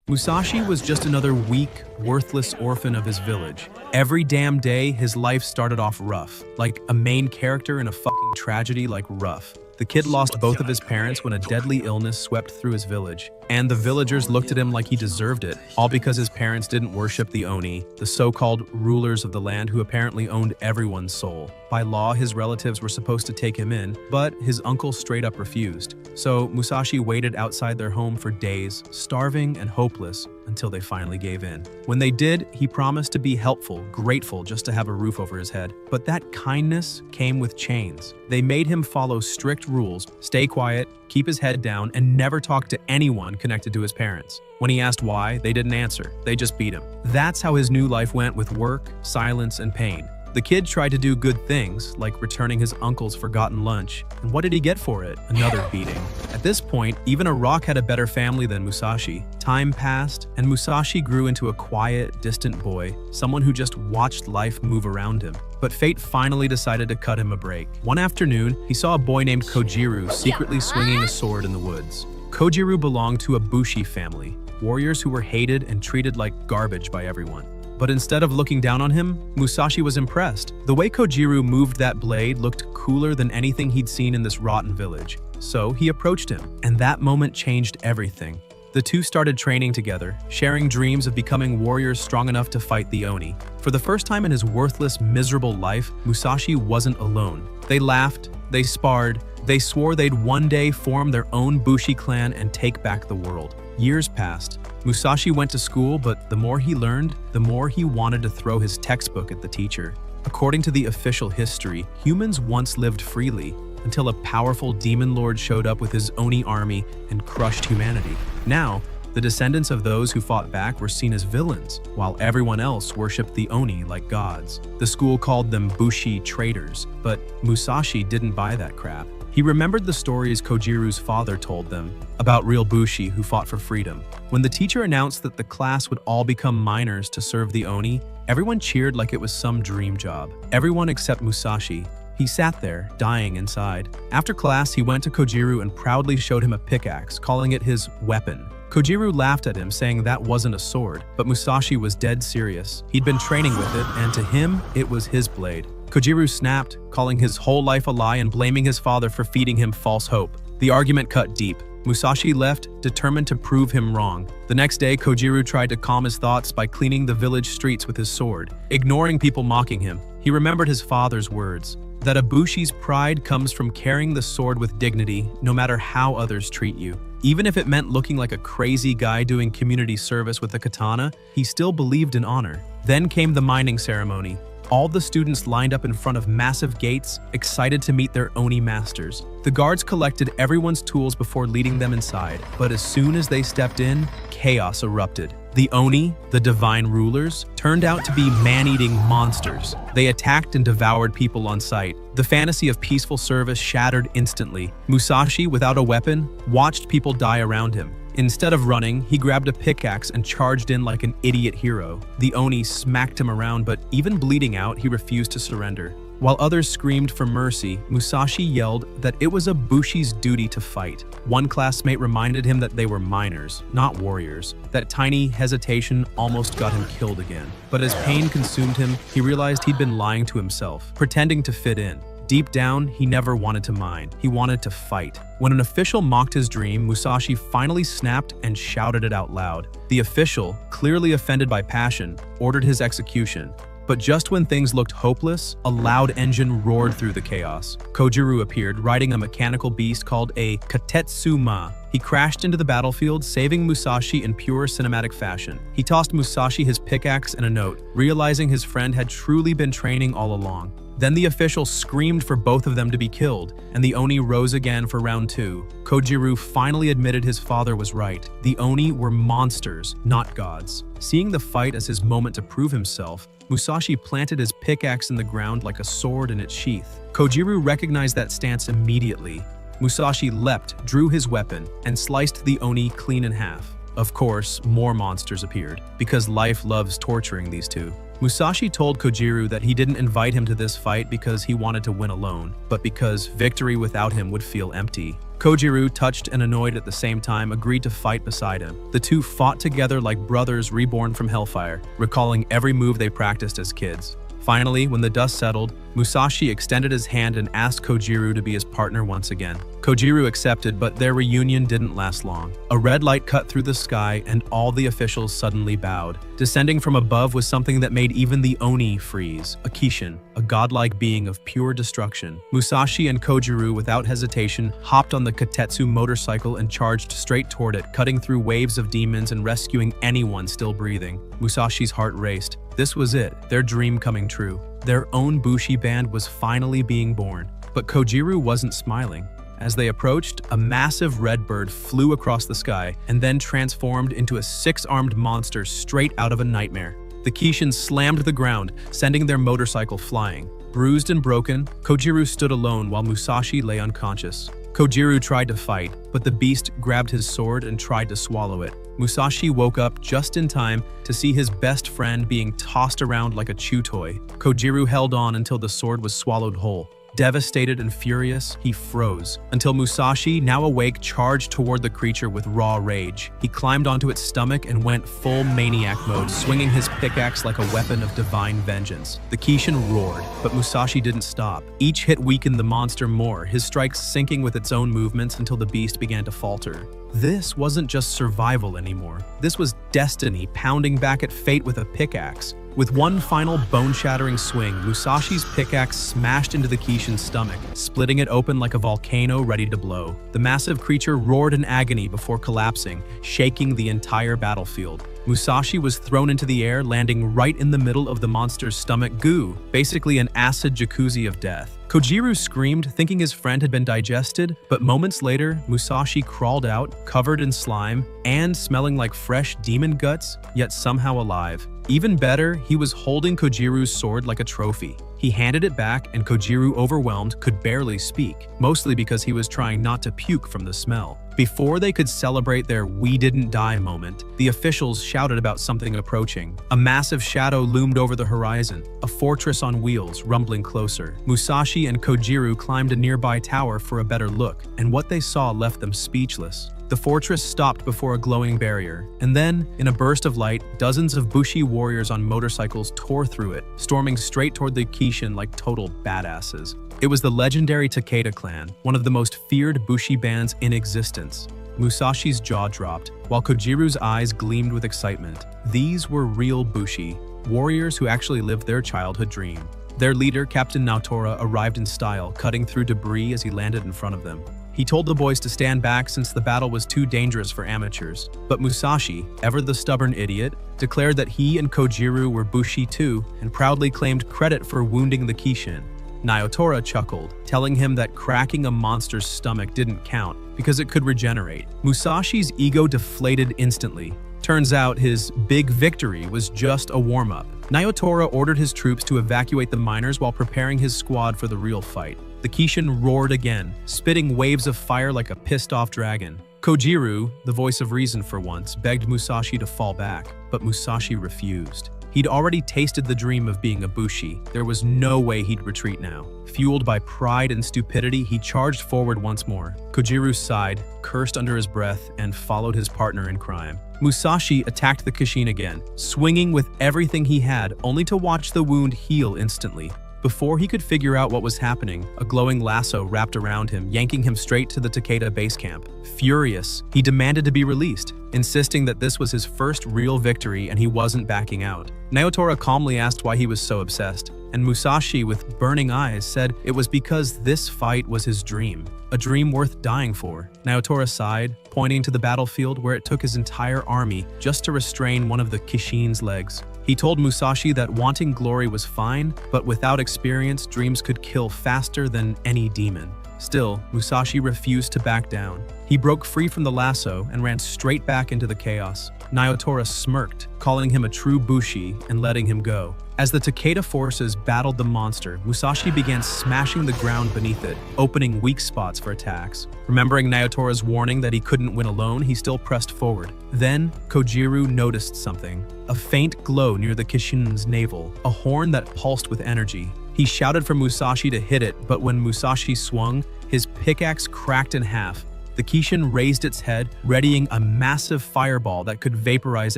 Musashi was just another weak, worthless orphan of his village. Every damn day, his life started off rough, like a main character in a fucking tragedy like Rough. The kid lost both of his parents when a deadly illness swept through his village, and the villagers looked at him like he deserved it, all because his parents didn't worship the Oni, the so-called rulers of the land who apparently owned everyone's soul. By law, his relatives were supposed to take him in, but his uncle straight up refused. So Musashi waited outside their home for days, starving and hopeless, until they finally gave in. When they did, he promised to be helpful, grateful just to have a roof over his head. But that kindness came with chains. They made him follow strict rules, stay quiet, keep his head down, and never talk to anyone connected to his parents. When he asked why, they didn't answer. They just beat him. That's how his new life went, with work, silence, and pain. The kid tried to do good things, like returning his uncle's forgotten lunch. And what did he get for it? Another beating. At this point, even a rock had a better family than Musashi. Time passed, and Musashi grew into a quiet, distant boy, someone who just watched life move around him. But fate finally decided to cut him a break. One afternoon, he saw a boy named Kojiru secretly swinging a sword in the woods. Kojiru belonged to a Bushi family, warriors who were hated and treated like garbage by everyone. But instead of looking down on him, Musashi was impressed. The way Kojiru moved that blade looked cooler than anything he'd seen in this rotten village. So he approached him, and that moment changed everything. The two started training together, sharing dreams of becoming warriors strong enough to fight the Oni. For the first time in his worthless, miserable life, Musashi wasn't alone. They laughed, they sparred, they swore they'd one day form their own Bushi clan and take back the world. Years passed. Musashi went to school, but the more he learned, the more he wanted to throw his textbook at the teacher. According to the official history, humans once lived freely until a powerful demon lord showed up with his Oni army and crushed humanity. Now, the descendants of those who fought back were seen as villains, while everyone else worshipped the Oni like gods. The school called them Bushi traitors, but Musashi didn't buy that crap. He remembered the stories Kojiru's father told them about real Bushi who fought for freedom. When the teacher announced that the class would all become miners to serve the Oni, everyone cheered like it was some dream job. Everyone except Musashi. He sat there, dying inside. After class, he went to Kojiru and proudly showed him a pickaxe, calling it his weapon. Kojiru laughed at him, saying that wasn't a sword, but Musashi was dead serious. He'd been training with it, and to him, it was his blade. Kojiru snapped, calling his whole life a lie and blaming his father for feeding him false hope. The argument cut deep. Musashi left, determined to prove him wrong. The next day, Kojiru tried to calm his thoughts by cleaning the village streets with his sword, ignoring people mocking him. He remembered his father's words, that a Bushi's pride comes from carrying the sword with dignity, no matter how others treat you. Even if it meant looking like a crazy guy doing community service with a katana, he still believed in honor. Then came the mining ceremony. All the students lined up in front of massive gates, excited to meet their Oni masters. The guards collected everyone's tools before leading them inside, but as soon as they stepped in, chaos erupted. The Oni, the divine rulers, turned out to be man-eating monsters. They attacked and devoured people on sight. The fantasy of peaceful service shattered instantly. Musashi, without a weapon, watched people die around him. Instead of running, he grabbed a pickaxe and charged in like an idiot hero. The Oni smacked him around, but even bleeding out, he refused to surrender. While others screamed for mercy, Musashi yelled that it was a Bushi's duty to fight. One classmate reminded him that they were miners, not warriors. That tiny hesitation almost got him killed again. But as pain consumed him, he realized he'd been lying to himself, pretending to fit in. Deep down, he never wanted to mine. He wanted to fight. When an official mocked his dream, Musashi finally snapped and shouted it out loud. The official, clearly offended by passion, ordered his execution. But just when things looked hopeless, a loud engine roared through the chaos. Kojiru appeared, riding a mechanical beast called a Katetsu. He crashed into the battlefield, saving Musashi in pure cinematic fashion. He tossed Musashi his pickaxe and a note, realizing his friend had truly been training all along. Then the official screamed for both of them to be killed, and the Oni rose again for round 2. Kojiru finally admitted his father was right. The Oni were monsters, not gods. Seeing the fight as his moment to prove himself, Musashi planted his pickaxe in the ground like a sword in its sheath. Kojiru recognized that stance immediately. Musashi leapt, drew his weapon, and sliced the Oni clean in half. Of course, more monsters appeared, because life loves torturing these two. Mousashi told Kojiru that he didn't invite him to this fight because he wanted to win alone, but because victory without him would feel empty. Kojiru, touched and annoyed at the same time, agreed to fight beside him. The two fought together like brothers reborn from hellfire, recalling every move they practiced as kids. Finally, when the dust settled, Mousashi extended his hand and asked Kojiru to be his partner once again. Kojiru accepted, but their reunion didn't last long. A red light cut through the sky and all the officials suddenly bowed. Descending from above was something that made even the Oni freeze, a Kishin, a godlike being of pure destruction. Mousashi and Kojiru, without hesitation, hopped on the Katetsu motorcycle and charged straight toward it, cutting through waves of demons and rescuing anyone still breathing. Musashi's heart raced. This was it, their dream coming true. Their own Bushi band was finally being born. But Kojiru wasn't smiling. As they approached, a massive red bird flew across the sky and then transformed into a six-armed monster straight out of a nightmare. The Kishin slammed the ground, sending their motorcycle flying. Bruised and broken, Kojiru stood alone while Mousashi lay unconscious. Kojiru tried to fight, but the beast grabbed his sword and tried to swallow it. Musashi woke up just in time to see his best friend being tossed around like a chew toy. Kojiru held on until the sword was swallowed whole. Devastated and furious, he froze, until Musashi, now awake, charged toward the creature with raw rage. He climbed onto its stomach and went full maniac mode, swinging his pickaxe like a weapon of divine vengeance. The Kishin roared, but Musashi didn't stop. Each hit weakened the monster more, his strikes syncing with its own movements until the beast began to falter. This wasn't just survival anymore. This was destiny pounding back at fate with a pickaxe. With one final bone-shattering swing, Musashi's pickaxe smashed into the Kishin's stomach, splitting it open like a volcano ready to blow. The massive creature roared in agony before collapsing, shaking the entire battlefield. Musashi was thrown into the air, landing right in the middle of the monster's stomach goo, basically an acid jacuzzi of death. Kojiru screamed, thinking his friend had been digested, but moments later, Musashi crawled out, covered in slime, and smelling like fresh demon guts, yet somehow alive. Even better, he was holding Kojiru's sword like a trophy. He handed it back, and Kojiru, overwhelmed, could barely speak, mostly because he was trying not to puke from the smell. Before they could celebrate their "we didn't die" moment, the officials shouted about something approaching. A massive shadow loomed over the horizon, a fortress on wheels rumbling closer. Musashi and Kojiru climbed a nearby tower for a better look, and what they saw left them speechless. The fortress stopped before a glowing barrier, and then, in a burst of light, dozens of Bushi warriors on motorcycles tore through it, storming straight toward the Kishin like total badasses. It was the legendary Takeda clan, one of the most feared Bushi bands in existence. Musashi's jaw dropped, while Kojiru's eyes gleamed with excitement. These were real Bushi, warriors who actually lived their childhood dream. Their leader, Captain Naotora, arrived in style, cutting through debris as he landed in front of them. He told the boys to stand back since the battle was too dangerous for amateurs. But Musashi, ever the stubborn idiot, declared that he and Kojiru were Bushi too, and proudly claimed credit for wounding the Kishin. Naotora chuckled, telling him that cracking a monster's stomach didn't count because it could regenerate. Musashi's ego deflated instantly. Turns out his big victory was just a warm-up. Naotora ordered his troops to evacuate the miners while preparing his squad for the real fight. The Kishin roared again, spitting waves of fire like a pissed-off dragon. Kojiru, the voice of reason for once, begged Musashi to fall back, but Musashi refused. He'd already tasted the dream of being a Bushi. There was no way he'd retreat now. Fueled by pride and stupidity, he charged forward once more. Kojiru sighed, cursed under his breath, and followed his partner in crime. Musashi attacked the Kishin again, swinging with everything he had, only to watch the wound heal instantly. Before he could figure out what was happening, a glowing lasso wrapped around him, yanking him straight to the Takeda base camp. Furious, he demanded to be released, insisting that this was his first real victory and he wasn't backing out. Naotora calmly asked why he was so obsessed, and Musashi, with burning eyes, said it was because this fight was his dream, a dream worth dying for. Naotora sighed, pointing to the battlefield where it took his entire army just to restrain one of the Kishin's legs. He told Musashi that wanting glory was fine, but without experience, dreams could kill faster than any demon. Still, Musashi refused to back down. He broke free from the lasso and ran straight back into the chaos. Naotora smirked, calling him a true Bushi and letting him go. As the Takeda forces battled the monster, Musashi began smashing the ground beneath it, opening weak spots for attacks. Remembering Naotora's warning that he couldn't win alone, he still pressed forward. Then, Kojiru noticed something. A faint glow near the Kishin's navel, a horn that pulsed with energy. He shouted for Musashi to hit it, but when Musashi swung, his pickaxe cracked in half. The Kishin raised its head, readying a massive fireball that could vaporize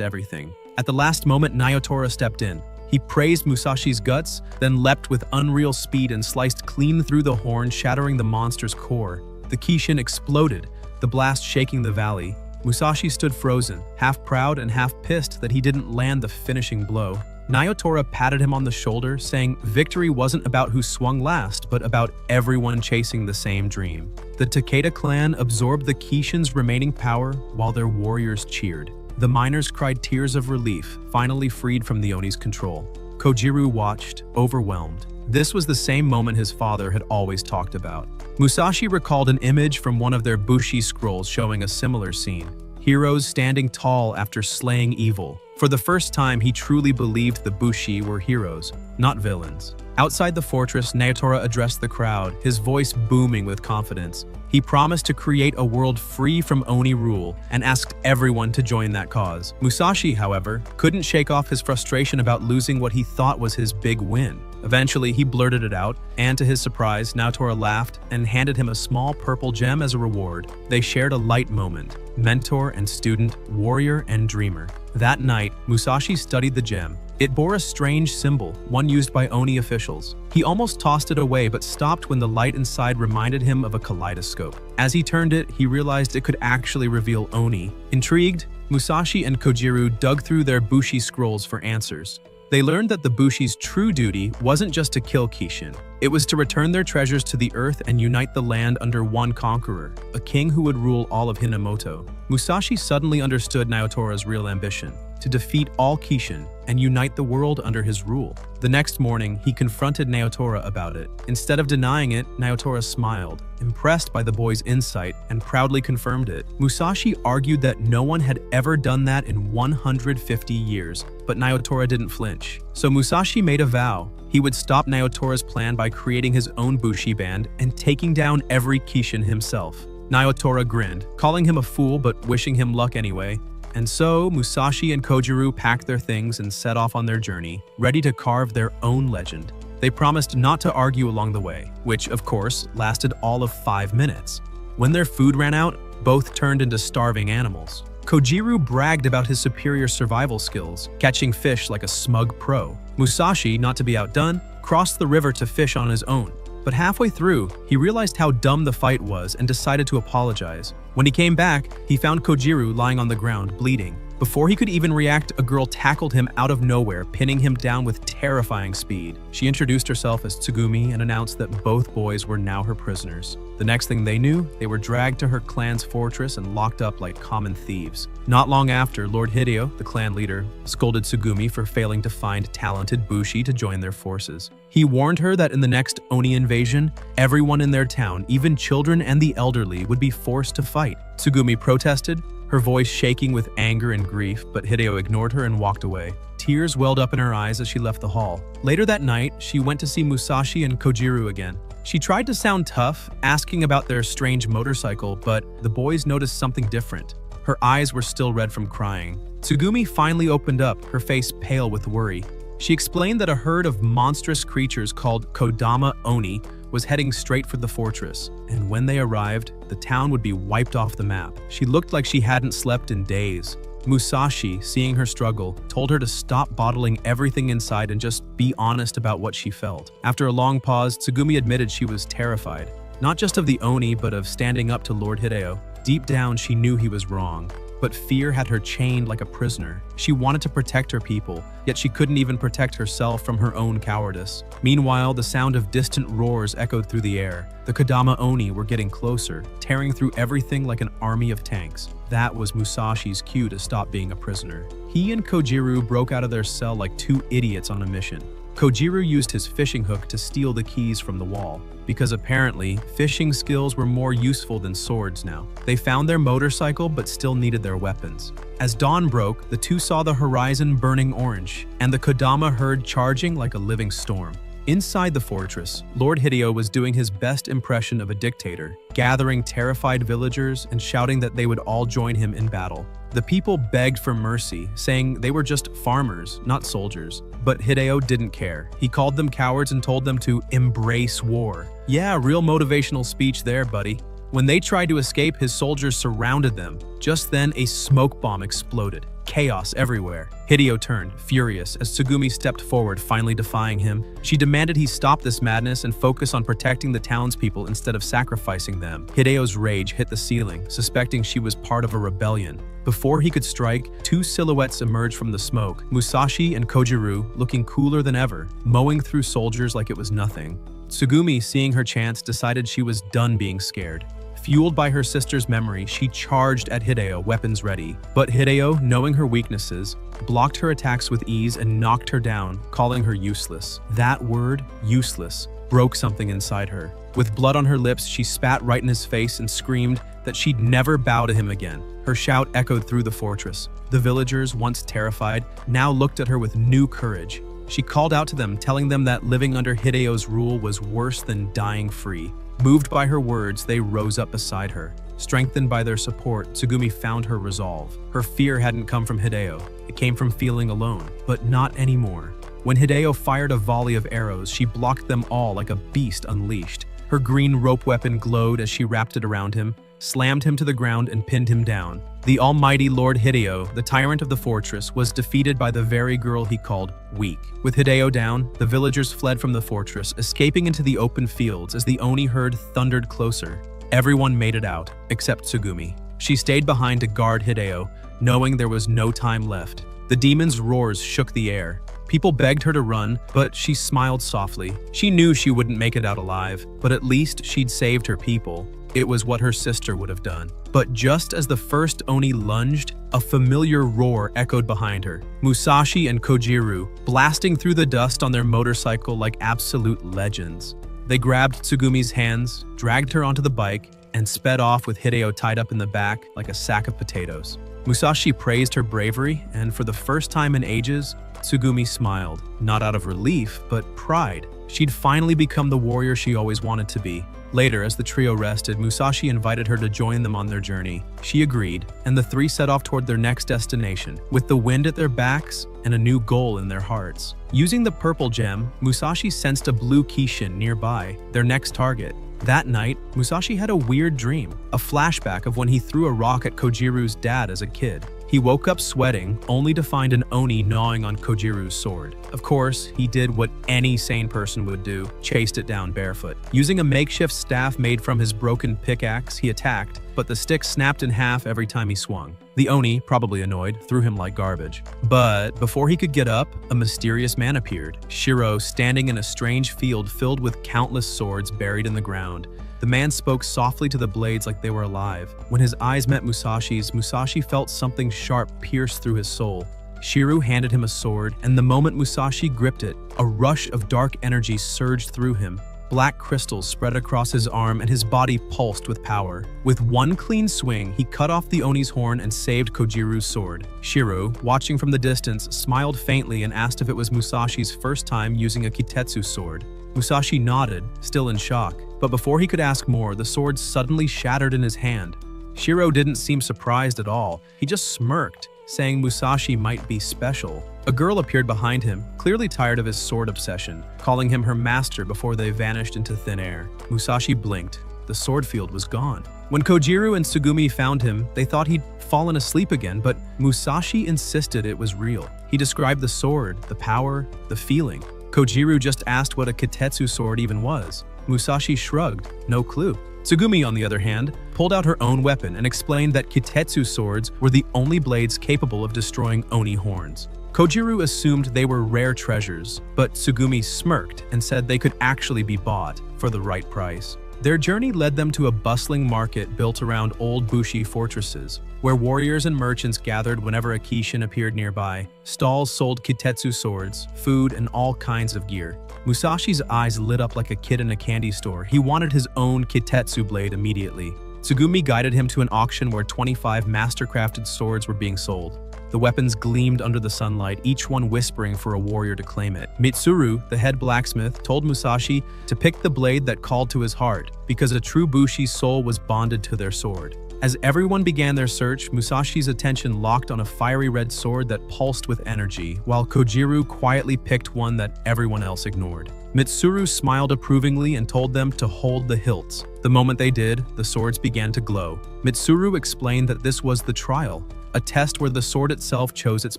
everything. At the last moment, Naotora stepped in. He praised Musashi's guts, then leapt with unreal speed and sliced clean through the horn, shattering the monster's core. The Kishin exploded, the blast shaking the valley. Musashi stood frozen, half proud and half pissed that he didn't land the finishing blow. Naotora patted him on the shoulder, saying victory wasn't about who swung last, but about everyone chasing the same dream. The Takeda clan absorbed the Kishin's remaining power while their warriors cheered. The miners cried tears of relief, finally freed from the Oni's control. Kojiru watched, overwhelmed. This was the same moment his father had always talked about. Musashi recalled an image from one of their Bushi scrolls showing a similar scene. Heroes standing tall after slaying evil. For the first time, he truly believed the Bushi were heroes, not villains. Outside the fortress, Naotora addressed the crowd, his voice booming with confidence. He promised to create a world free from Oni rule and asked everyone to join that cause. Musashi, however, couldn't shake off his frustration about losing what he thought was his big win. Eventually, he blurted it out, and to his surprise, Naotora laughed and handed him a small purple gem as a reward. They shared a light moment, mentor and student, warrior and dreamer. That night, Musashi studied the gem. It bore a strange symbol, one used by Oni officials. He almost tossed it away but stopped when the light inside reminded him of a kaleidoscope. As he turned it, he realized it could actually reveal Oni. Intrigued, Musashi and Kojiru dug through their Bushi scrolls for answers. They learned that the Bushi's true duty wasn't just to kill Kishin. It was to return their treasures to the earth and unite the land under one conqueror, a king who would rule all of Hinamoto. Musashi suddenly understood Naotora's real ambition, to defeat all Kishin and unite the world under his rule. The next morning, he confronted Naotora about it. Instead of denying it, Naotora smiled, impressed by the boy's insight, and proudly confirmed it. Musashi argued that no one had ever done that in 150 years, but Naotora didn't flinch. So Musashi made a vow. He would stop Naotora's plan by creating his own Bushi band and taking down every Kishin himself. Naotora grinned, calling him a fool but wishing him luck anyway. And so, Musashi and Kojiru packed their things and set off on their journey, ready to carve their own legend. They promised not to argue along the way, which, of course, lasted all of 5 minutes. When their food ran out, both turned into starving animals. Kojiru bragged about his superior survival skills, catching fish like a smug pro. Musashi, not to be outdone, crossed the river to fish on his own. But halfway through, he realized how dumb the fight was and decided to apologize. When he came back, he found Kojiru lying on the ground, bleeding. Before he could even react, a girl tackled him out of nowhere, pinning him down with terrifying speed. She introduced herself as Tsugumi and announced that both boys were now her prisoners. The next thing they knew, they were dragged to her clan's fortress and locked up like common thieves. Not long after, Lord Hideo, the clan leader, scolded Tsugumi for failing to find talented Bushi to join their forces. He warned her that in the next Oni invasion, everyone in their town, even children and the elderly, would be forced to fight. Tsugumi protested, her voice shaking with anger and grief, but Hideo ignored her and walked away. Tears welled up in her eyes as she left the hall. Later that night, she went to see Musashi and Kojiru again. She tried to sound tough, asking about their strange motorcycle, but the boys noticed something different. Her eyes were still red from crying. Tsugumi finally opened up, her face pale with worry. She explained that a herd of monstrous creatures called Kodama Oni was heading straight for the fortress, and when they arrived, the town would be wiped off the map. She looked like she hadn't slept in days. Musashi, seeing her struggle, told her to stop bottling everything inside and just be honest about what she felt. After a long pause, Tsugumi admitted she was terrified, not just of the Oni, but of standing up to Lord Hideo. Deep down, she knew he was wrong, but fear had her chained like a prisoner. She wanted to protect her people, yet she couldn't even protect herself from her own cowardice. Meanwhile, the sound of distant roars echoed through the air. The Kodama Oni were getting closer, tearing through everything like an army of tanks. That was Musashi's cue to stop being a prisoner. He and Kojiru broke out of their cell like two idiots on a mission. Kojiru used his fishing hook to steal the keys from the wall, because apparently, fishing skills were more useful than swords now. They found their motorcycle but still needed their weapons. As dawn broke, the two saw the horizon burning orange, and the Kodama herd charging like a living storm. Inside the fortress, Lord Hideo was doing his best impression of a dictator, gathering terrified villagers and shouting that they would all join him in battle. The people begged for mercy, saying they were just farmers, not soldiers. But Hideo didn't care. He called them cowards and told them to embrace war. Yeah, real motivational speech there, buddy. When they tried to escape, his soldiers surrounded them. Just then, a smoke bomb exploded. Chaos everywhere. Hideo turned, furious, as Tsugumi stepped forward, finally defying him. She demanded he stop this madness and focus on protecting the townspeople instead of sacrificing them. Hideo's rage hit the ceiling, suspecting she was part of a rebellion. Before he could strike, two silhouettes emerged from the smoke, Mousashi and Kojiru, looking cooler than ever, mowing through soldiers like it was nothing. Tsugumi, seeing her chance, decided she was done being scared. Fueled by her sister's memory, she charged at Hideo, weapons ready. But Hideo, knowing her weaknesses, blocked her attacks with ease and knocked her down, calling her useless. That word, useless, broke something inside her. With blood on her lips, she spat right in his face and screamed that she'd never bow to him again. Her shout echoed through the fortress. The villagers, once terrified, now looked at her with new courage. She called out to them, telling them that living under Hideo's rule was worse than dying free. Moved by her words, they rose up beside her. Strengthened by their support, Tsugumi found her resolve. Her fear hadn't come from Hideo. It came from feeling alone, but not anymore. When Hideo fired a volley of arrows, she blocked them all like a beast unleashed. Her green rope weapon glowed as she wrapped it around him, slammed him to the ground and pinned him down. The almighty Lord Hideo, the tyrant of the fortress, was defeated by the very girl he called weak. With Hideo down, the villagers fled from the fortress, escaping into the open fields as the Oni herd thundered closer. Everyone made it out, except Tsugumi. She stayed behind to guard Hideo, knowing there was no time left. The demon's roars shook the air. People begged her to run, but she smiled softly. She knew she wouldn't make it out alive, but at least she'd saved her people. It was what her sister would have done. But just as the first Oni lunged, a familiar roar echoed behind her. Mousashi and Kojiru, blasting through the dust on their motorcycle like absolute legends. They grabbed Tsugumi's hands, dragged her onto the bike, and sped off with Hideo tied up in the back like a sack of potatoes. Mousashi praised her bravery, and for the first time in ages, Tsugumi smiled, not out of relief, but pride. She'd finally become the warrior she always wanted to be. Later, as the trio rested, Mousashi invited her to join them on their journey. She agreed, and the three set off toward their next destination, with the wind at their backs and a new goal in their hearts. Using the purple gem, Mousashi sensed a blue Kishin nearby, their next target. That night, Mousashi had a weird dream, a flashback of when he threw a rock at Kojiru's dad as a kid. He woke up sweating, only to find an Oni gnawing on Kojiru's sword. Of course, he did what any sane person would do, chased it down barefoot. Using a makeshift staff made from his broken pickaxe, he attacked, but the stick snapped in half every time he swung. The Oni, probably annoyed, threw him like garbage. But before he could get up, a mysterious man appeared, Shirou, standing in a strange field filled with countless swords buried in the ground. The man spoke softly to the blades like they were alive. When his eyes met Musashi's, Mousashi felt something sharp pierce through his soul. Shirou handed him a sword, and the moment Mousashi gripped it, a rush of dark energy surged through him. Black crystals spread across his arm and his body pulsed with power. With one clean swing, he cut off the Oni's horn and saved Kojiru's sword. Shirou, watching from the distance, smiled faintly and asked if it was Musashi's first time using a Katetsu sword. Mousashi nodded, still in shock. But before he could ask more, the sword suddenly shattered in his hand. Shirou didn't seem surprised at all. He just smirked, saying Mousashi might be special. A girl appeared behind him, clearly tired of his sword obsession, calling him her master before they vanished into thin air. Mousashi blinked. The sword field was gone. When Kojiru and Tsugumi found him, they thought he'd fallen asleep again, but Mousashi insisted it was real. He described the sword, the power, the feeling. Kojiru just asked what a Katetsu sword even was. Mousashi shrugged, no clue. Tsugumi, on the other hand, pulled out her own weapon and explained that Katetsu swords were the only blades capable of destroying Oni horns. Kojiru assumed they were rare treasures, but Tsugumi smirked and said they could actually be bought for the right price. Their journey led them to a bustling market built around old Bushi fortresses, where warriors and merchants gathered whenever a Kishin appeared nearby. Stalls sold Katetsu swords, food, and all kinds of gear. Musashi's eyes lit up like a kid in a candy store. He wanted his own Katetsu blade immediately. Tsugumi guided him to an auction where 25 master-crafted swords were being sold. The weapons gleamed under the sunlight, each one whispering for a warrior to claim it. Mitsuru, the head blacksmith, told Musashi to pick the blade that called to his heart, because a true Bushi's soul was bonded to their sword. As everyone began their search, Musashi's attention locked on a fiery red sword that pulsed with energy, while Kojiru quietly picked one that everyone else ignored. Mitsuru smiled approvingly and told them to hold the hilts. The moment they did, the swords began to glow. Mitsuru explained that this was the trial, a test where the sword itself chose its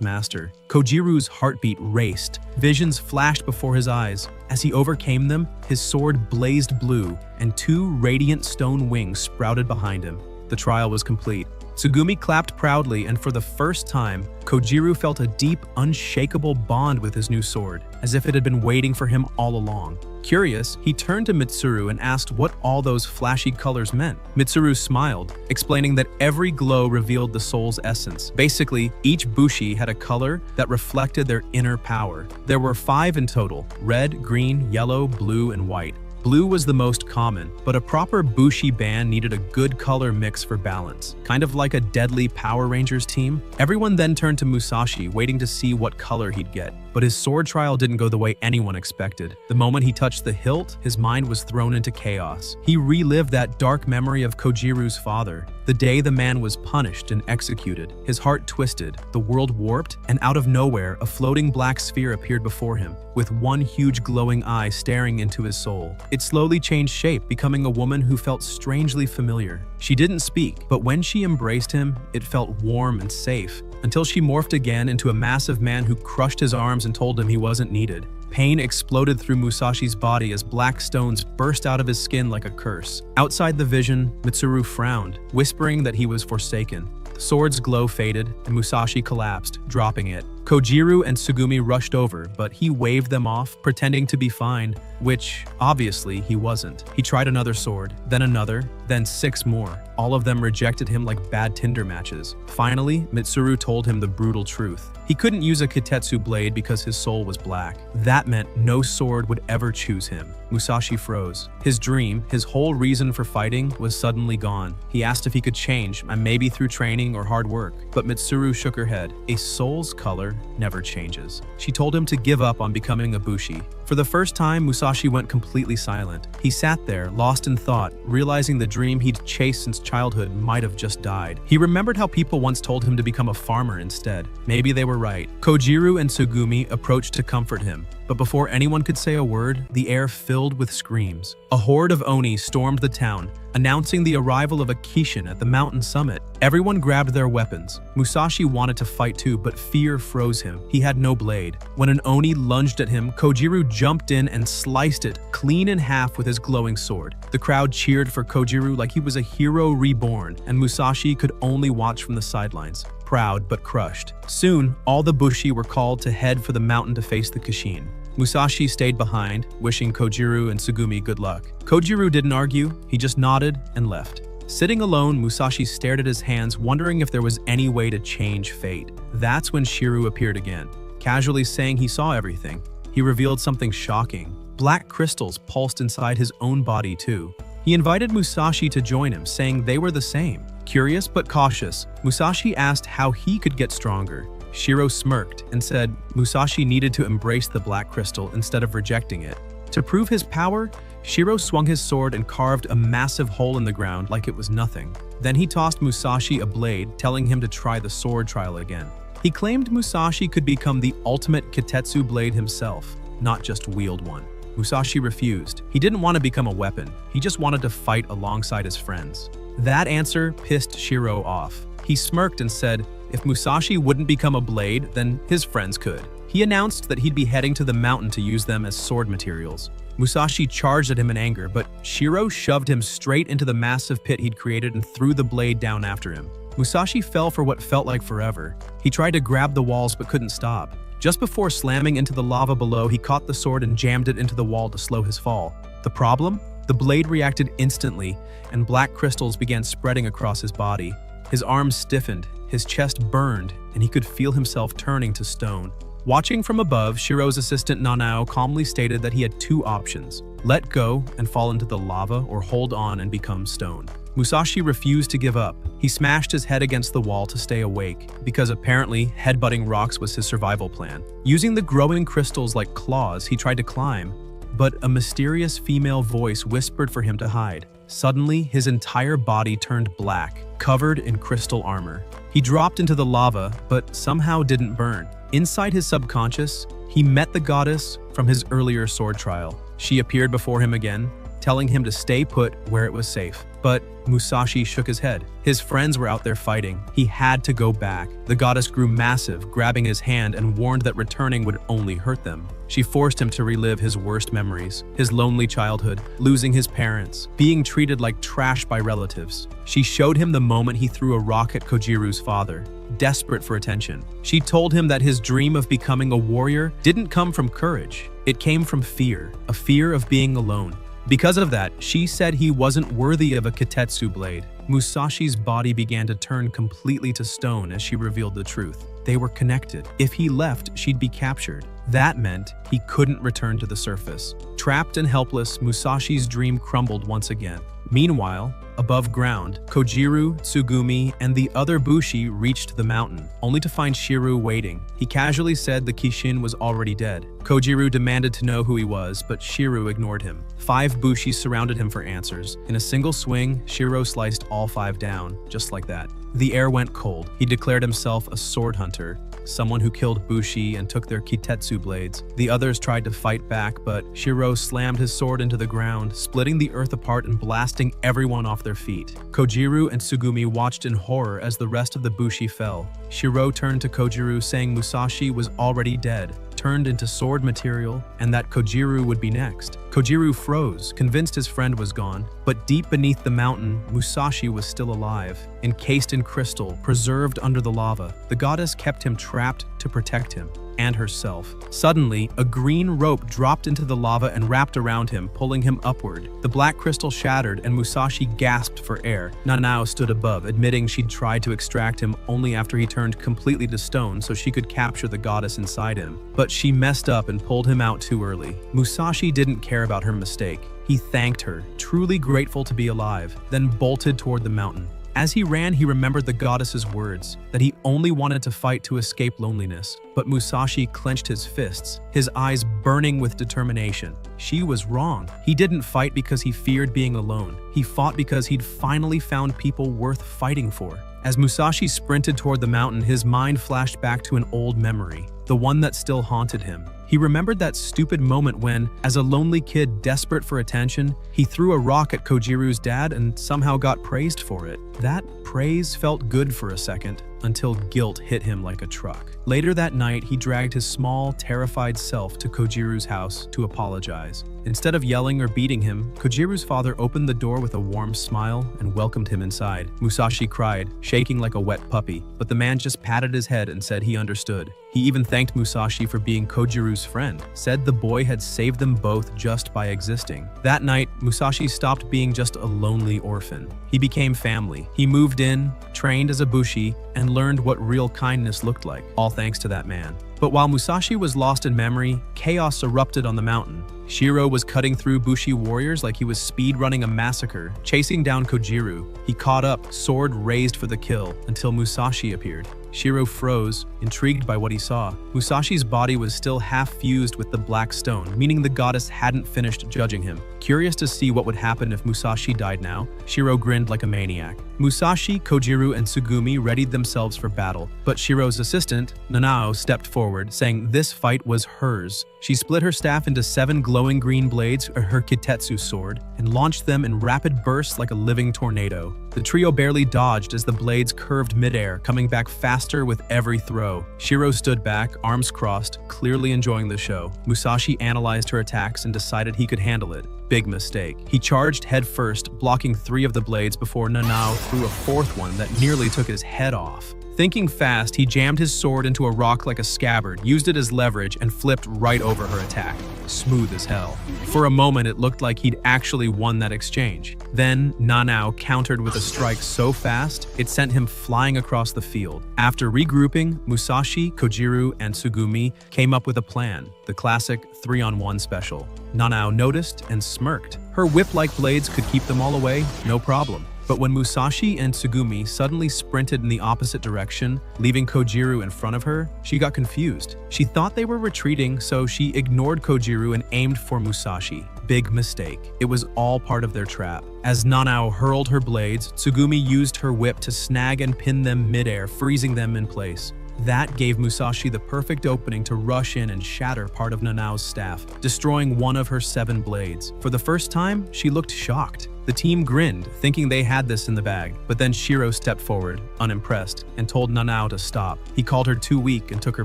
master. Kojiru's heartbeat raced. Visions flashed before his eyes. As he overcame them, his sword blazed blue, and 2 radiant stone wings sprouted behind him. The trial was complete. Tsugumi clapped proudly, and for the first time, Kojiru felt a deep, unshakable bond with his new sword, as if it had been waiting for him all along. Curious, he turned to Mitsuru and asked what all those flashy colors meant. Mitsuru smiled, explaining that every glow revealed the soul's essence. Basically, each Bushi had a color that reflected their inner power. There were 5 in total: red, green, yellow, blue, and white. Blue was the most common, but a proper Bushi band needed a good color mix for balance, kind of like a deadly Power Rangers team. Everyone then turned to Musashi, waiting to see what color he'd get. But his sword trial didn't go the way anyone expected. The moment he touched the hilt, his mind was thrown into chaos. He relived that dark memory of Kojiru's father, the day the man was punished and executed. His heart twisted, the world warped, and out of nowhere, a floating black sphere appeared before him, with one huge glowing eye staring into his soul. It slowly changed shape, becoming a woman who felt strangely familiar. She didn't speak, but when she embraced him, it felt warm and safe, until she morphed again into a massive man who crushed his arms and told him he wasn't needed. Pain exploded through Musashi's body as black stones burst out of his skin like a curse. Outside the vision, Mitsuru frowned, whispering that he was forsaken. The sword's glow faded, and Musashi collapsed, dropping it. Kojiru and Tsugumi rushed over, but he waved them off, pretending to be fine, which, obviously, he wasn't. He tried another sword, then another, then 6 more. All of them rejected him like bad Tinder matches. Finally, Mitsuru told him the brutal truth. He couldn't use a Katetsu blade because his soul was black. That meant no sword would ever choose him. Musashi froze. His dream, his whole reason for fighting, was suddenly gone. He asked if he could change, maybe through training or hard work. But Mitsuru shook her head. A soul's color never changes. She told him to give up on becoming a Bushi. For the first time, Musashi went completely silent. He sat there, lost in thought, realizing the dream he'd chased since childhood might have just died. He remembered how people once told him to become a farmer instead. Maybe they were right. Kojiru and Tsugumi approached to comfort him, but before anyone could say a word, the air filled with screams. A horde of Oni stormed the town, announcing the arrival of a Kishin at the mountain summit. Everyone grabbed their weapons. Musashi wanted to fight too, but fear froze him. He had no blade. When an Oni lunged at him, Kojiru jumped in and sliced it clean in half with his glowing sword. The crowd cheered for Kojiru like he was a hero reborn, and Musashi could only watch from the sidelines, proud but crushed. Soon, all the Bushi were called to head for the mountain to face the Kishin. Musashi stayed behind, wishing Kojiru and Tsugumi good luck. Kojiru didn't argue, he just nodded and left. Sitting alone, Musashi stared at his hands, wondering if there was any way to change fate. That's when Shirou appeared again, casually saying he saw everything. He revealed something shocking. Black crystals pulsed inside his own body too. He invited Musashi to join him, saying they were the same. Curious but cautious, Musashi asked how he could get stronger. Shirou smirked and said Musashi needed to embrace the black crystal instead of rejecting it. To prove his power, Shirou swung his sword and carved a massive hole in the ground like it was nothing. Then he tossed Musashi a blade, telling him to try the sword trial again. He claimed Musashi could become the ultimate Katetsu blade himself, not just wield one. Musashi refused. He didn't want to become a weapon. He just wanted to fight alongside his friends. That answer pissed Shirou off. He smirked and said if Musashi wouldn't become a blade, then his friends could. He announced that he'd be heading to the mountain to use them as sword materials. Musashi charged at him in anger, but Shirou shoved him straight into the massive pit he'd created and threw the blade down after him. Musashi fell for what felt like forever. He tried to grab the walls but couldn't stop. Just before slamming into the lava below, he caught the sword and jammed it into the wall to slow his fall. The problem? The blade reacted instantly, and black crystals began spreading across his body. His arms stiffened, his chest burned, and he could feel himself turning to stone. Watching from above, Shirou's assistant Nanao calmly stated that he had 2 options: let go and fall into the lava, or hold on and become stone. Musashi refused to give up. He smashed his head against the wall to stay awake, because apparently headbutting rocks was his survival plan. Using the growing crystals like claws, he tried to climb, but a mysterious female voice whispered for him to hide. Suddenly, his entire body turned black, covered in crystal armor. He dropped into the lava, but somehow didn't burn. Inside his subconscious, he met the goddess from his earlier sword trial. She appeared before him again, telling him to stay put where it was safe. But Musashi shook his head. His friends were out there fighting. He had to go back. The goddess grew massive, grabbing his hand and warned that returning would only hurt them. She forced him to relive his worst memories, his lonely childhood, losing his parents, being treated like trash by relatives. She showed him the moment he threw a rock at Kojiru's father, desperate for attention. She told him that his dream of becoming a warrior didn't come from courage. It came from fear, a fear of being alone. Because of that, she said he wasn't worthy of a Katetsu blade. Musashi's body began to turn completely to stone as she revealed the truth. They were connected. If he left, she'd be captured. That meant he couldn't return to the surface. Trapped and helpless, Musashi's dream crumbled once again. Meanwhile, above ground, Kojiru, Tsugumi, and the other Bushi reached the mountain, only to find Shirou waiting. He casually said the Kishin was already dead. Kojiru demanded to know who he was, but Shirou ignored him. 5 Bushi surrounded him for answers. In a single swing, Shirou sliced all 5 down, just like that. The air went cold. He declared himself a sword hunter, someone who killed Bushi and took their Katetsu blades. The others tried to fight back, but Shirou slammed his sword into the ground, splitting the earth apart and blasting everyone off their feet. Kojiru and Tsugumi watched in horror as the rest of the Bushi fell. Shirou turned to Kojiru saying Musashi was already dead, turned into sword material, and that Kojiru would be next. Kojiru froze, convinced his friend was gone, but deep beneath the mountain, Musashi was still alive, encased in crystal, preserved under the lava. The goddess kept him trapped to protect him and herself. Suddenly, a green rope dropped into the lava and wrapped around him, pulling him upward. The black crystal shattered and Musashi gasped for air. Nanao stood above, admitting she'd tried to extract him only after he turned completely to stone so she could capture the goddess inside him. But she messed up and pulled him out too early. Musashi didn't care about her mistake. He thanked her, truly grateful to be alive, then bolted toward the mountain. As he ran, he remembered the goddess's words, that he only wanted to fight to escape loneliness. But Musashi clenched his fists, his eyes burning with determination. She was wrong. He didn't fight because he feared being alone. He fought because he'd finally found people worth fighting for. As Musashi sprinted toward the mountain, his mind flashed back to an old memory, the one that still haunted him. He remembered that stupid moment when, as a lonely kid desperate for attention, he threw a rock at Kojiru's dad and somehow got praised for it. That praise felt good for a second, until guilt hit him like a truck. Later that night, he dragged his small, terrified self to Kojiru's house to apologize. Instead of yelling or beating him, Kojiru's father opened the door with a warm smile and welcomed him inside. Musashi cried, shaking like a wet puppy, but the man just patted his head and said he understood. He even thanked Musashi for being Kojiru's friend, said the boy had saved them both just by existing. That night, Musashi stopped being just a lonely orphan. He became family. He moved in, trained as a Bushi, and learned what real kindness looked like, all thanks to that man. But while Musashi was lost in memory, chaos erupted on the mountain. Shirou was cutting through Bushi warriors like he was speed-running a massacre, chasing down Kojiru. He caught up, sword raised for the kill, until Musashi appeared. Shirou froze, intrigued by what he saw. Musashi's body was still half fused with the black stone, meaning the goddess hadn't finished judging him. Curious to see what would happen if Musashi died now, Shirou grinned like a maniac. Musashi, Kojiru, and Tsugumi readied themselves for battle, but Shirou's assistant, Nanao, stepped forward, saying this fight was hers. She split her staff into 7 glowing green blades, her Katetsu sword, and launched them in rapid bursts like a living tornado. The trio barely dodged as the blades curved midair, coming back faster with every throw. Shirou stood back, arms crossed, clearly enjoying the show. Musashi analyzed her attacks and decided he could handle it. Big mistake. He charged head first, blocking 3 of the blades before Nanao threw a 4th one that nearly took his head off. Thinking fast, he jammed his sword into a rock like a scabbard, used it as leverage, and flipped right over her attack. Smooth as hell. For a moment, it looked like he'd actually won that exchange. Then, Nanao countered with a strike so fast, it sent him flying across the field. After regrouping, Musashi, Kojiru, and Tsugumi came up with a plan, the classic 3-on-1 special. Nanao noticed and smirked. Her whip-like blades could keep them all away, no problem. But when Musashi and Tsugumi suddenly sprinted in the opposite direction, leaving Kojiru in front of her, she got confused. She thought they were retreating, so she ignored Kojiru and aimed for Musashi. Big mistake. It was all part of their trap. As Nanao hurled her blades, Tsugumi used her whip to snag and pin them midair, freezing them in place. That gave Musashi the perfect opening to rush in and shatter part of Nanao's staff, destroying one of her 7 blades. For the first time, she looked shocked. The team grinned, thinking they had this in the bag, but then Shirou stepped forward, unimpressed, and told Nanao to stop. He called her too weak and took her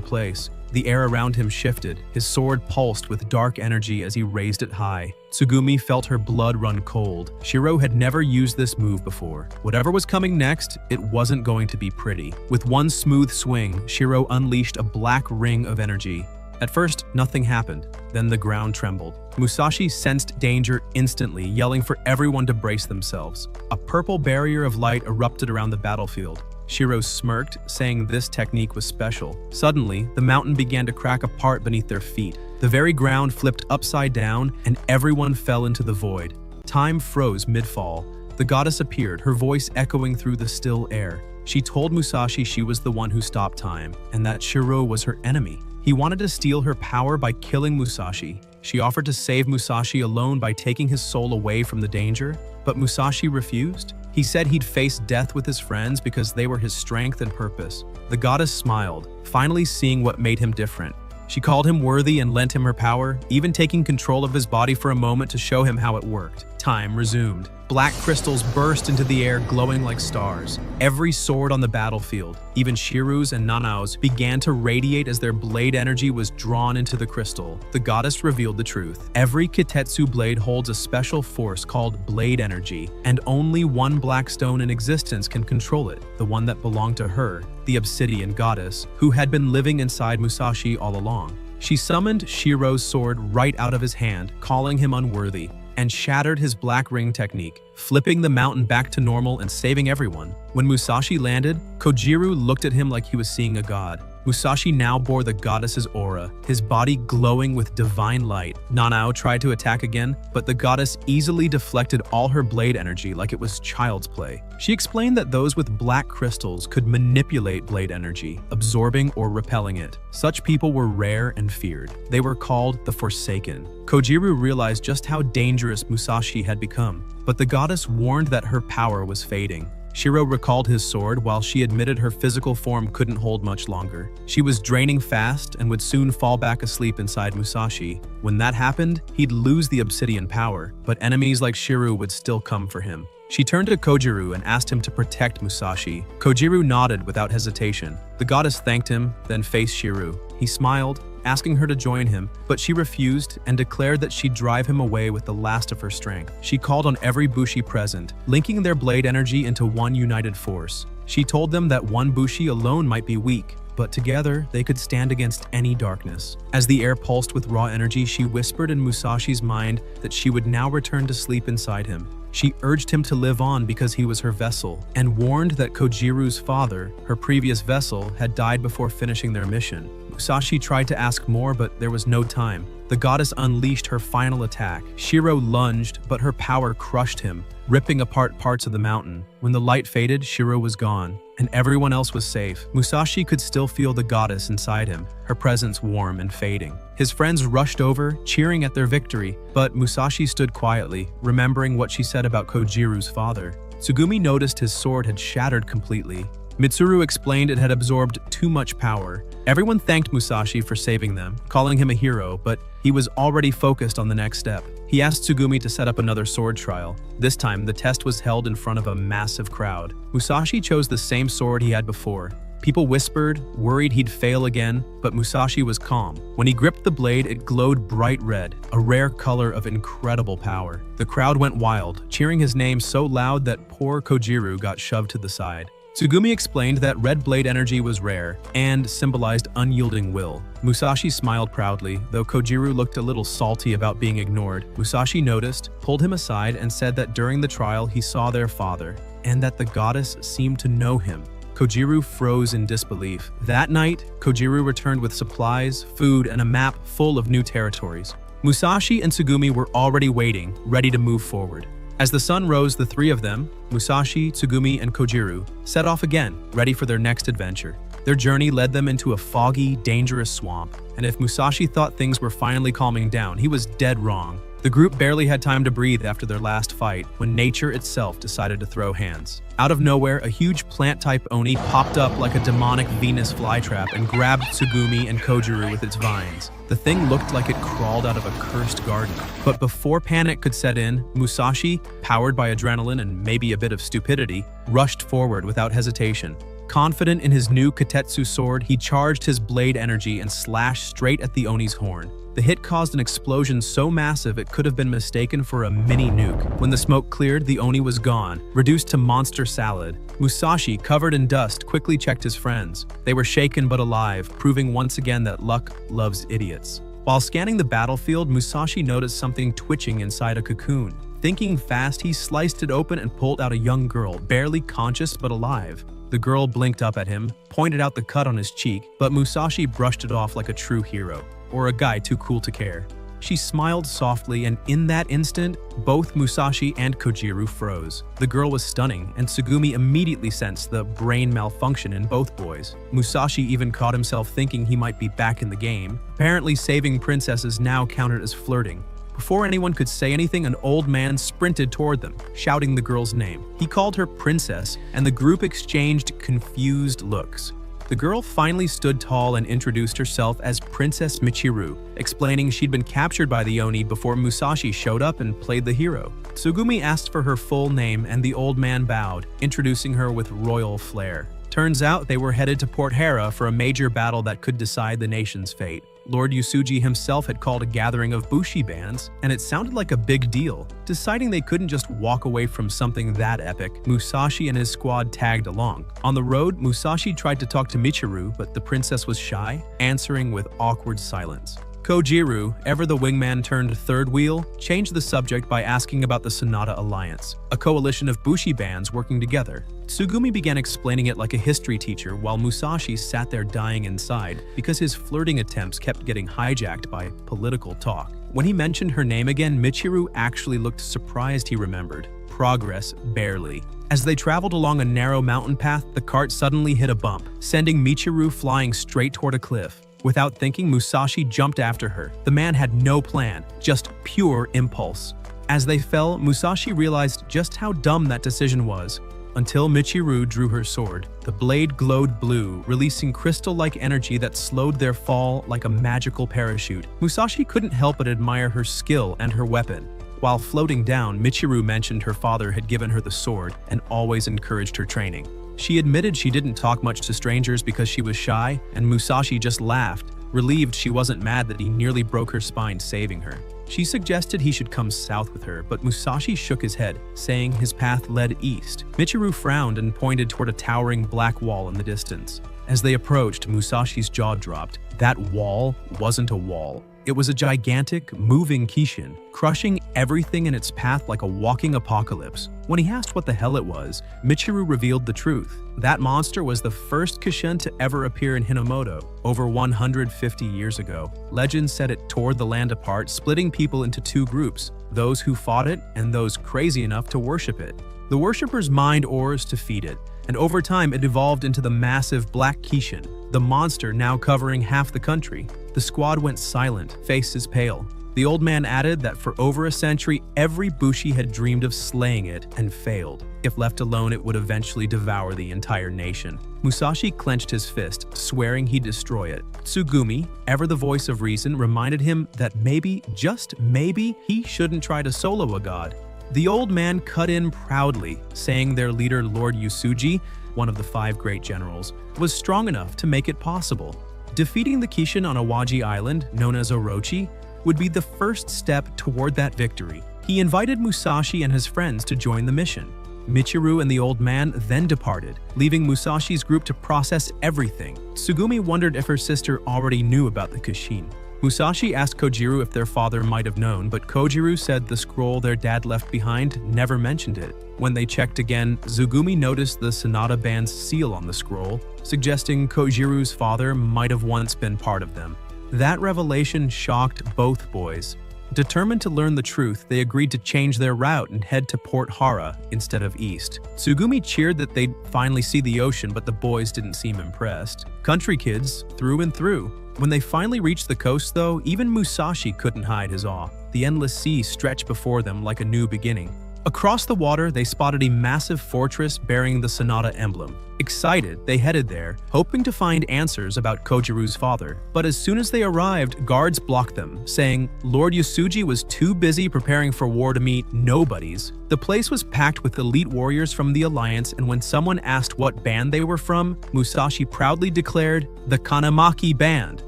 place. The air around him shifted. His sword pulsed with dark energy as he raised it high. Tsugumi felt her blood run cold. Shirou had never used this move before. Whatever was coming next, it wasn't going to be pretty. With one smooth swing, Shirou unleashed a black ring of energy. At first, nothing happened. Then the ground trembled. Musashi sensed danger instantly, yelling for everyone to brace themselves. A purple barrier of light erupted around the battlefield. Shirou smirked, saying this technique was special. Suddenly, the mountain began to crack apart beneath their feet. The very ground flipped upside down, and everyone fell into the void. Time froze mid-fall. The goddess appeared, her voice echoing through the still air. She told Musashi she was the one who stopped time, and that Shirou was her enemy. He wanted to steal her power by killing Musashi. She offered to save Musashi alone by taking his soul away from the danger, but Musashi refused. He said he'd face death with his friends because they were his strength and purpose. The goddess smiled, finally seeing what made him different. She called him worthy and lent him her power, even taking control of his body for a moment to show him how it worked. Time resumed. Black crystals burst into the air, glowing like stars. Every sword on the battlefield, even Shirou's and Nanao's, began to radiate as their blade energy was drawn into the crystal. The goddess revealed the truth. Every Katetsu blade holds a special force called blade energy, and only one black stone in existence can control it, the one that belonged to her, the Obsidian Goddess, who had been living inside Musashi all along. She summoned Shirou's sword right out of his hand, calling him unworthy, and shattered his black ring technique, flipping the mountain back to normal and saving everyone. When Musashi landed, Kojiru looked at him like he was seeing a god. Musashi now bore the goddess's aura, his body glowing with divine light. Nanao tried to attack again, but the goddess easily deflected all her blade energy like it was child's play. She explained that those with black crystals could manipulate blade energy, absorbing or repelling it. Such people were rare and feared. They were called the Forsaken. Kojiru realized just how dangerous Musashi had become, but the goddess warned that her power was fading. Shirou recalled his sword while she admitted her physical form couldn't hold much longer. She was draining fast and would soon fall back asleep inside Musashi. When that happened, he'd lose the obsidian power, but enemies like Shirou would still come for him. She turned to Kojiru and asked him to protect Musashi. Kojiru nodded without hesitation. The goddess thanked him, then faced Shirou. He smiled, asking her to join him, but she refused and declared that she'd drive him away with the last of her strength. She called on every Bushi present, linking their blade energy into one united force. She told them that one Bushi alone might be weak, but together they could stand against any darkness. As the air pulsed with raw energy, she whispered in Musashi's mind that she would now return to sleep inside him. She urged him to live on because he was her vessel, and warned that Kojiru's father, her previous vessel, had died before finishing their mission. Musashi tried to ask more, but there was no time. The goddess unleashed her final attack. Shirou lunged, but her power crushed him, ripping apart parts of the mountain. When the light faded, Shirou was gone, and everyone else was safe. Musashi could still feel the goddess inside him, her presence warm and fading. His friends rushed over, cheering at their victory, but Musashi stood quietly, remembering what she said about Kojiru's father. Tsugumi noticed his sword had shattered completely. Mitsuru explained it had absorbed too much power. Everyone thanked Musashi for saving them, calling him a hero, but he was already focused on the next step. He asked Tsugumi to set up another sword trial. This time, the test was held in front of a massive crowd. Musashi chose the same sword he had before. People whispered, worried he'd fail again, but Musashi was calm. When he gripped the blade, it glowed bright red, a rare color of incredible power. The crowd went wild, cheering his name so loud that poor Kojiru got shoved to the side. Tsugumi explained that red blade energy was rare and symbolized unyielding will. Musashi smiled proudly, though Kojiru looked a little salty about being ignored. Musashi noticed, pulled him aside, and said that during the trial he saw their father, and that the goddess seemed to know him. Kojiru froze in disbelief. That night, Kojiru returned with supplies, food, and a map full of new territories. Musashi and Tsugumi were already waiting, ready to move forward. As the sun rose, the three of them, Musashi, Tsugumi, and Kojiru, set off again, ready for their next adventure. Their journey led them into a foggy, dangerous swamp, and if Musashi thought things were finally calming down, he was dead wrong. The group barely had time to breathe after their last fight when nature itself decided to throw hands. Out of nowhere, a huge plant-type oni popped up like a demonic Venus flytrap and grabbed Tsugumi and Kojiru with its vines. The thing looked like it crawled out of a cursed garden. But before panic could set in, Musashi, powered by adrenaline and maybe a bit of stupidity, rushed forward without hesitation. Confident in his new Katetsu sword, he charged his blade energy and slashed straight at the Oni's horn. The hit caused an explosion so massive it could have been mistaken for a mini nuke. When the smoke cleared, the Oni was gone, reduced to monster salad. Musashi, covered in dust, quickly checked his friends. They were shaken but alive, proving once again that luck loves idiots. While scanning the battlefield, Musashi noticed something twitching inside a cocoon. Thinking fast, he sliced it open and pulled out a young girl, barely conscious but alive. The girl blinked up at him, pointed out the cut on his cheek, but Musashi brushed it off like a true hero, or a guy too cool to care. She smiled softly, and in that instant, both Musashi and Kojiru froze. The girl was stunning, and Tsugumi immediately sensed the brain malfunction in both boys. Musashi even caught himself thinking he might be back in the game. Apparently, saving princesses now counted as flirting. Before anyone could say anything, an old man sprinted toward them, shouting the girl's name. He called her princess, and the group exchanged confused looks. The girl finally stood tall and introduced herself as Princess Michiru, explaining she'd been captured by the Oni before Musashi showed up and played the hero. Tsugumi asked for her full name, and the old man bowed, introducing her with royal flair. Turns out they were headed to Port Hera for a major battle that could decide the nation's fate. Lord Yusuji himself had called a gathering of Bushi bands, and it sounded like a big deal. Deciding they couldn't just walk away from something that epic, Musashi and his squad tagged along. On the road, Musashi tried to talk to Michiru, but the princess was shy, answering with awkward silence. Kojiru, ever the wingman turned third wheel, changed the subject by asking about the Sonata Alliance, a coalition of Bushi bands working together. Tsugumi began explaining it like a history teacher while Musashi sat there dying inside because his flirting attempts kept getting hijacked by political talk. When he mentioned her name again, Michiru actually looked surprised he remembered. Progress barely. As they traveled along a narrow mountain path, the cart suddenly hit a bump, sending Michiru flying straight toward a cliff. Without thinking, Musashi jumped after her. The man had no plan, just pure impulse. As they fell, Musashi realized just how dumb that decision was. Until Michiru drew her sword. The blade glowed blue, releasing crystal-like energy that slowed their fall like a magical parachute. Musashi couldn't help but admire her skill and her weapon. While floating down, Michiru mentioned her father had given her the sword and always encouraged her training. She admitted she didn't talk much to strangers because she was shy, and Musashi just laughed, relieved she wasn't mad that he nearly broke her spine saving her. She suggested he should come south with her, but Musashi shook his head, saying his path led east. Michiru frowned and pointed toward a towering black wall in the distance. As they approached, Musashi's jaw dropped. That wall wasn't a wall. It was a gigantic, moving Kishin, crushing everything in its path like a walking apocalypse. When he asked what the hell it was, Michiru revealed the truth. That monster was the first Kishin to ever appear in Hinamoto, over 150 years ago. Legend said it tore the land apart, splitting people into two groups, those who fought it and those crazy enough to worship it. The worshippers mined ores to feed it, and over time it evolved into the massive Black Kishin, the monster now covering half the country. The squad went silent, faces pale. The old man added that for over a century, every Bushi had dreamed of slaying it and failed. If left alone, it would eventually devour the entire nation. Musashi clenched his fist, swearing he'd destroy it. Tsugumi, ever the voice of reason, reminded him that maybe, just maybe, he shouldn't try to solo a god. The old man cut in proudly, saying their leader Lord Yusuji, one of the 5 great generals, was strong enough to make it possible. Defeating the Kishin on Awaji Island, known as Orochi, would be the first step toward that victory. He invited Musashi and his friends to join the mission. Michiru and the old man then departed, leaving Musashi's group to process everything. Tsugumi wondered if her sister already knew about the Kishin. Musashi asked Kojiru if their father might have known, but Kojiru said the scroll their dad left behind never mentioned it. When they checked again, Tsugumi noticed the Sonata band's seal on the scroll, suggesting Kojiru's father might have once been part of them. That revelation shocked both boys. Determined to learn the truth, they agreed to change their route and head to Port Hara instead of east. Tsugumi cheered that they'd finally see the ocean, but the boys didn't seem impressed. Country kids, through and through. When they finally reached the coast, though, even Musashi couldn't hide his awe. The endless sea stretched before them like a new beginning. Across the water, they spotted a massive fortress bearing the Sonata emblem. Excited, they headed there, hoping to find answers about Kojiru's father. But as soon as they arrived, guards blocked them, saying Lord Yasuji was too busy preparing for war to meet nobodies. The place was packed with elite warriors from the Alliance, and when someone asked what band they were from, Musashi proudly declared, the Kanamaki Band.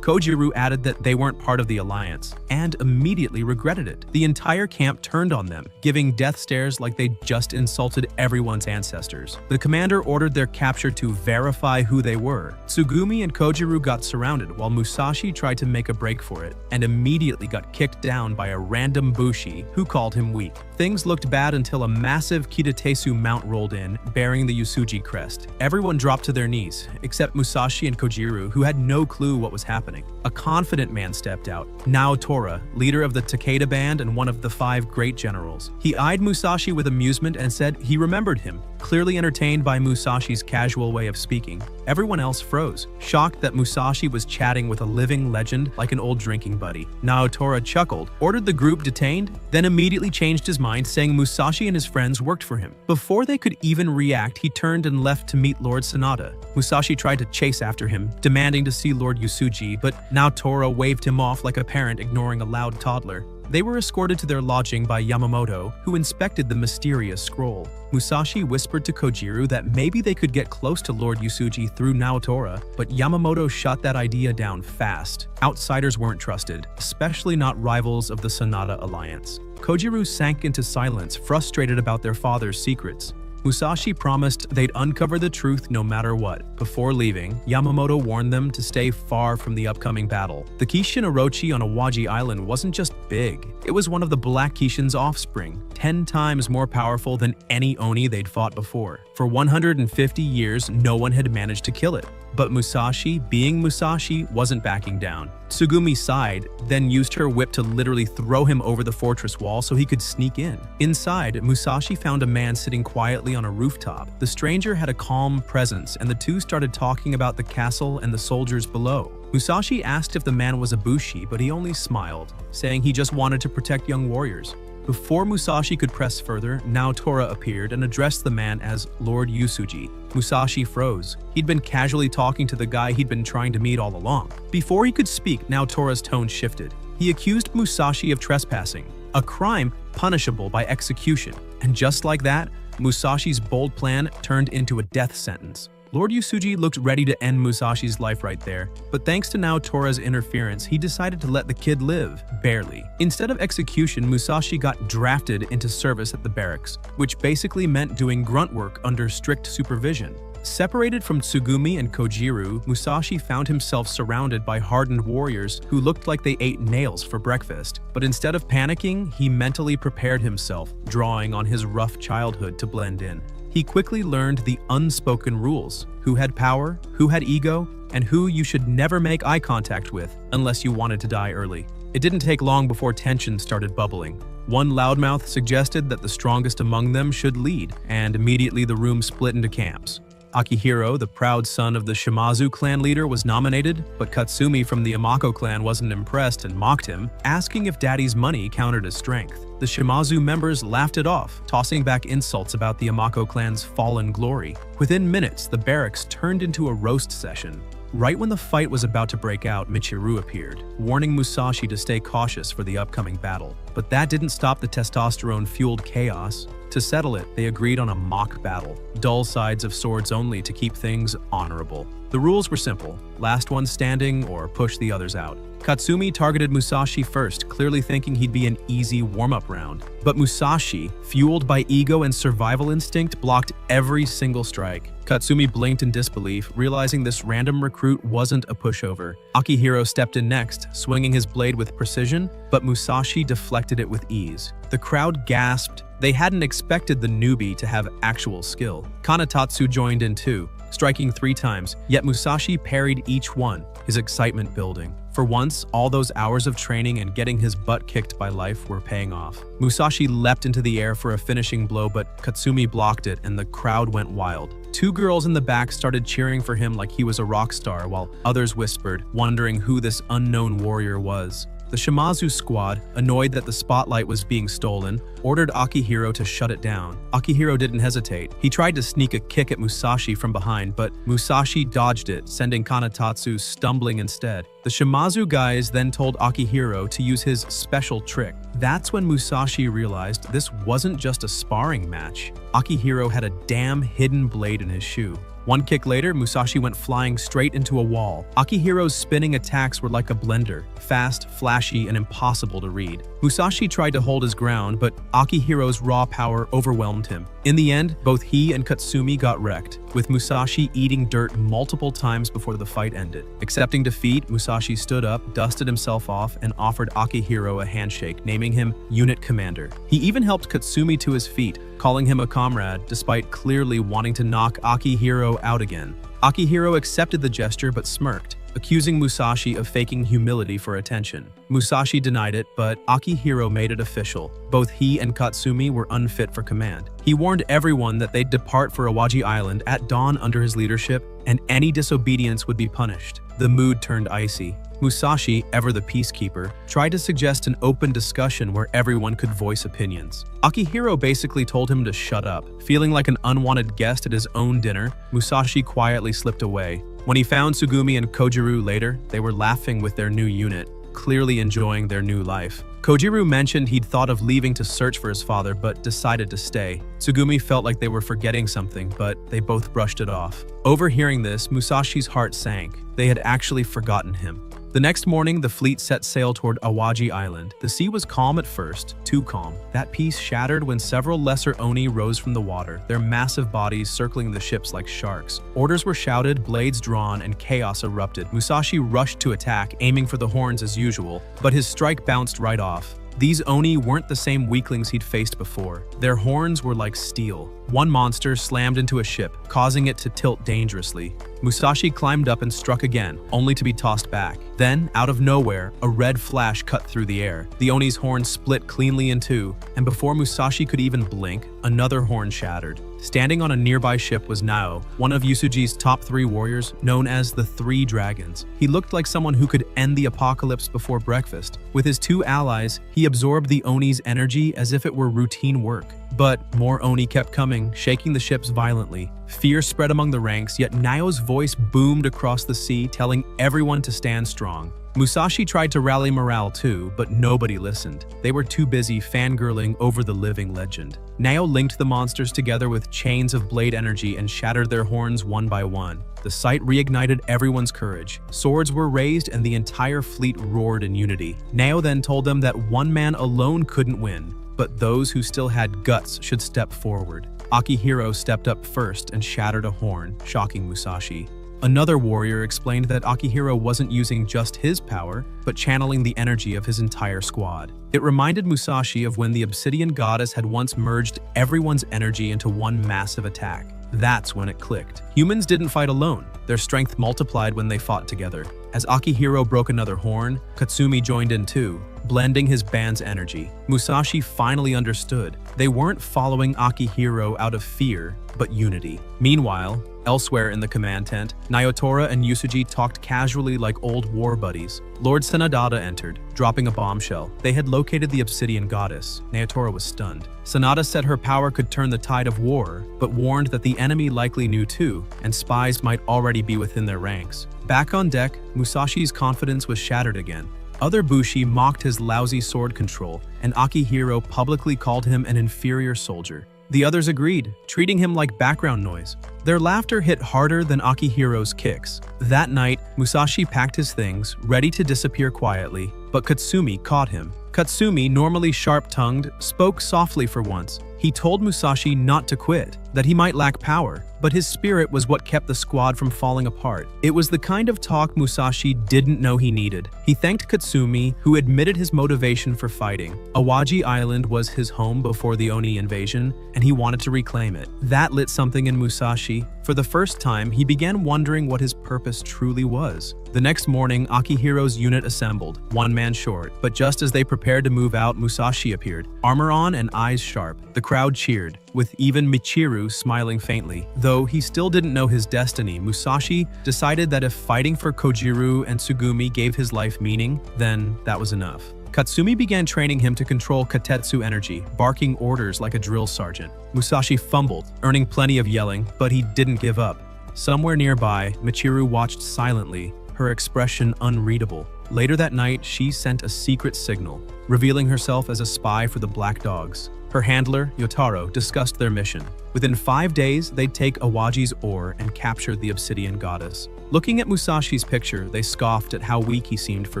Kojiru added that they weren't part of the Alliance, and immediately regretted it. The entire camp turned on them, giving death stares like they'd just insulted everyone's ancestors. The commander ordered their capture to verify who they were. Tsugumi and Kojiru got surrounded while Musashi tried to make a break for it, and immediately got kicked down by a random Bushi who called him weak. Things looked bad until a massive Katetsu mount rolled in, bearing the Yasuji crest. Everyone dropped to their knees, except Musashi and Kojiru, who had no clue what was happening. A confident man stepped out, Naotora, leader of the Takeda band and one of the 5 great generals. He eyed Musashi with amusement and said he remembered him, clearly entertained by Musashi's casual way of speaking. Everyone else froze, shocked that Musashi was chatting with a living legend like an old drinking buddy. Naotora chuckled, ordered the group detained, then immediately changed his mind, saying Musashi and his friends worked for him. Before they could even react, he turned and left to meet Lord Sonata. Musashi tried to chase after him, demanding to see Lord Yasuji, but Naotora waved him off like a parent ignoring a loud toddler. They were escorted to their lodging by Yamamoto, who inspected the mysterious scroll. Musashi whispered to Kojiru that maybe they could get close to Lord Yasuji through Naotora, but Yamamoto shot that idea down fast. Outsiders weren't trusted, especially not rivals of the Sonata Alliance. Kojiru sank into silence, frustrated about their father's secrets. Musashi promised they'd uncover the truth no matter what. Before leaving, Yamamoto warned them to stay far from the upcoming battle. The Kishin Orochi on Awaji Island wasn't just big, it was one of the Black Kishin's offspring, 10 times more powerful than any Oni they'd fought before. For 150 years, no one had managed to kill it. But Musashi, being Musashi, wasn't backing down. Tsugumi sighed, then used her whip to literally throw him over the fortress wall so he could sneak in. Inside, Musashi found a man sitting quietly on a rooftop. The stranger had a calm presence, and the two started talking about the castle and the soldiers below. Musashi asked if the man was a Bushi, but he only smiled, saying he just wanted to protect young warriors. Before Musashi could press further, Naotora appeared and addressed the man as Lord Yasuji. Musashi froze. He'd been casually talking to the guy he'd been trying to meet all along. Before he could speak, Naotora's tone shifted. He accused Musashi of trespassing, a crime punishable by execution. And just like that, Musashi's bold plan turned into a death sentence. Lord Yasuji looked ready to end Musashi's life right there, but thanks to Naotora's interference, he decided to let the kid live, barely. Instead of execution, Musashi got drafted into service at the barracks, which basically meant doing grunt work under strict supervision. Separated from Tsugumi and Kojiru, Musashi found himself surrounded by hardened warriors who looked like they ate nails for breakfast. But instead of panicking, he mentally prepared himself, drawing on his rough childhood to blend in. He quickly learned the unspoken rules: who had power, who had ego, and who you should never make eye contact with unless you wanted to die early. It didn't take long before tension started bubbling. One loudmouth suggested that the strongest among them should lead, and immediately the room split into camps. Akihiro, the proud son of the Shimazu clan leader, was nominated, but Katsumi from the Amako clan wasn't impressed and mocked him, asking if daddy's money counted as strength. The Shimazu members laughed it off, tossing back insults about the Amako clan's fallen glory. Within minutes, the barracks turned into a roast session. Right when the fight was about to break out, Michiru appeared, warning Musashi to stay cautious for the upcoming battle. But that didn't stop the testosterone-fueled chaos. To settle it, they agreed on a mock battle, dull sides of swords only to keep things honorable. The rules were simple: last one standing or push the others out. Katsumi targeted Musashi first, clearly thinking he'd be an easy warm-up round. But Musashi, fueled by ego and survival instinct, blocked every single strike. Katsumi blinked in disbelief, realizing this random recruit wasn't a pushover. Akihiro stepped in next, swinging his blade with precision, but Musashi deflected it with ease. The crowd gasped. They hadn't expected the newbie to have actual skill. Katetsu joined in too, striking 3 times, yet Musashi parried each one. his excitement building. For once, all those hours of training and getting his butt kicked by life were paying off. Musashi leapt into the air for a finishing blow, but Katsumi blocked it and the crowd went wild. Two girls in the back started cheering for him like he was a rock star, while others whispered, wondering who this unknown warrior was. The Shimazu squad, annoyed that the spotlight was being stolen, ordered Akihiro to shut it down. Akihiro didn't hesitate. He tried to sneak a kick at Musashi from behind, but Musashi dodged it, sending Katetsu stumbling instead. The Shimazu guys then told Akihiro to use his special trick. That's when Musashi realized this wasn't just a sparring match. Akihiro had a damn hidden blade in his shoe. One kick later, Musashi went flying straight into a wall. Akihiro's spinning attacks were like a blender, fast, flashy, and impossible to read. Musashi tried to hold his ground, but Akihiro's raw power overwhelmed him. In the end, both he and Katsumi got wrecked, with Musashi eating dirt multiple times before the fight ended. Accepting defeat, Musashi stood up, dusted himself off, and offered Akihiro a handshake, naming him Unit Commander. He even helped Katsumi to his feet, calling him a comrade, despite clearly wanting to knock Akihiro out again. Akihiro accepted the gesture but smirked, accusing Musashi of faking humility for attention. Musashi denied it, but Akihiro made it official. Both he and Katsumi were unfit for command. He warned everyone that they'd depart for Awaji Island at dawn under his leadership, and any disobedience would be punished. The mood turned icy. Musashi, ever the peacekeeper, tried to suggest an open discussion where everyone could voice opinions. Akihiro basically told him to shut up. Feeling like an unwanted guest at his own dinner, Musashi quietly slipped away. When he found Tsugumi and Kojiru later, they were laughing with their new unit, clearly enjoying their new life. Kojiru mentioned he'd thought of leaving to search for his father, but decided to stay. Tsugumi felt like they were forgetting something, but they both brushed it off. Overhearing this, Musashi's heart sank. They had actually forgotten him. The next morning, the fleet set sail toward Awaji Island. The sea was calm at first, too calm. That peace shattered when several lesser oni rose from the water, their massive bodies circling the ships like sharks. Orders were shouted, blades drawn, and chaos erupted. Musashi rushed to attack, aiming for the horns as usual, but his strike bounced right off. These oni weren't the same weaklings he'd faced before. Their horns were like steel. One monster slammed into a ship, causing it to tilt dangerously. Musashi climbed up and struck again, only to be tossed back. Then, out of nowhere, a red flash cut through the air. The Oni's horn split cleanly in two, and before Musashi could even blink, another horn shattered. Standing on a nearby ship was Nao, one of Yusuji's top 3 warriors, known as the Three Dragons. He looked like someone who could end the apocalypse before breakfast. With his 2 allies, he absorbed the Oni's energy as if it were routine work. But more Oni kept coming, shaking the ships violently. Fear spread among the ranks, yet Nao's voice boomed across the sea, telling everyone to stand strong. Musashi tried to rally morale too, but nobody listened. They were too busy fangirling over the living legend. Nao linked the monsters together with chains of blade energy and shattered their horns one by one. The sight reignited everyone's courage. Swords were raised and the entire fleet roared in unity. Nao then told them that one man alone couldn't win, but those who still had guts should step forward. Akihiro stepped up first and shattered a horn, shocking Musashi. Another warrior explained that Akihiro wasn't using just his power, but channeling the energy of his entire squad. It reminded Musashi of when the Obsidian Goddess had once merged everyone's energy into one massive attack. That's when it clicked. Humans didn't fight alone. Their strength multiplied when they fought together. As Akihiro broke another horn, Katsumi joined in too, blending his band's energy. Musashi finally understood. They weren't following Akihiro out of fear, but unity. Meanwhile, elsewhere in the command tent, Yotaro and Yusuji talked casually like old war buddies. Lord Sanadata entered, dropping a bombshell. They had located the Obsidian Goddess. Yotaro was stunned. Sanada said her power could turn the tide of war, but warned that the enemy likely knew too, and spies might already be within their ranks. Back on deck, Musashi's confidence was shattered again. Other Bushi mocked his lousy sword control, and Akihiro publicly called him an inferior soldier. The others agreed, treating him like background noise. Their laughter hit harder than Akihiro's kicks. That night, Musashi packed his things, ready to disappear quietly, but Katsumi caught him. Katsumi, normally sharp-tongued, spoke softly for once. He told Musashi not to quit, that he might lack power, but his spirit was what kept the squad from falling apart. It was the kind of talk Musashi didn't know he needed. He thanked Katsumi, who admitted his motivation for fighting. Awaji Island was his home before the Oni invasion, and he wanted to reclaim it. That lit something in Musashi. For the first time, he began wondering what his purpose truly was. The next morning, Akihiro's unit assembled, one man short, but just as they prepared to move out, Musashi appeared, armor on and eyes sharp. The crowd cheered, with even Michiru smiling faintly. Though he still didn't know his destiny, Musashi decided that if fighting for Kojiru and Tsugumi gave his life meaning, then that was enough. Katsumi began training him to control Katetsu energy, barking orders like a drill sergeant. Musashi fumbled, earning plenty of yelling, but he didn't give up. Somewhere nearby, Michiru watched silently, her expression unreadable. Later that night, she sent a secret signal, revealing herself as a spy for the Black Dogs. Her handler, Yotaro, discussed their mission. Within 5 days, they'd take Awaji's ore and capture the Obsidian Goddess. Looking at Musashi's picture, they scoffed at how weak he seemed for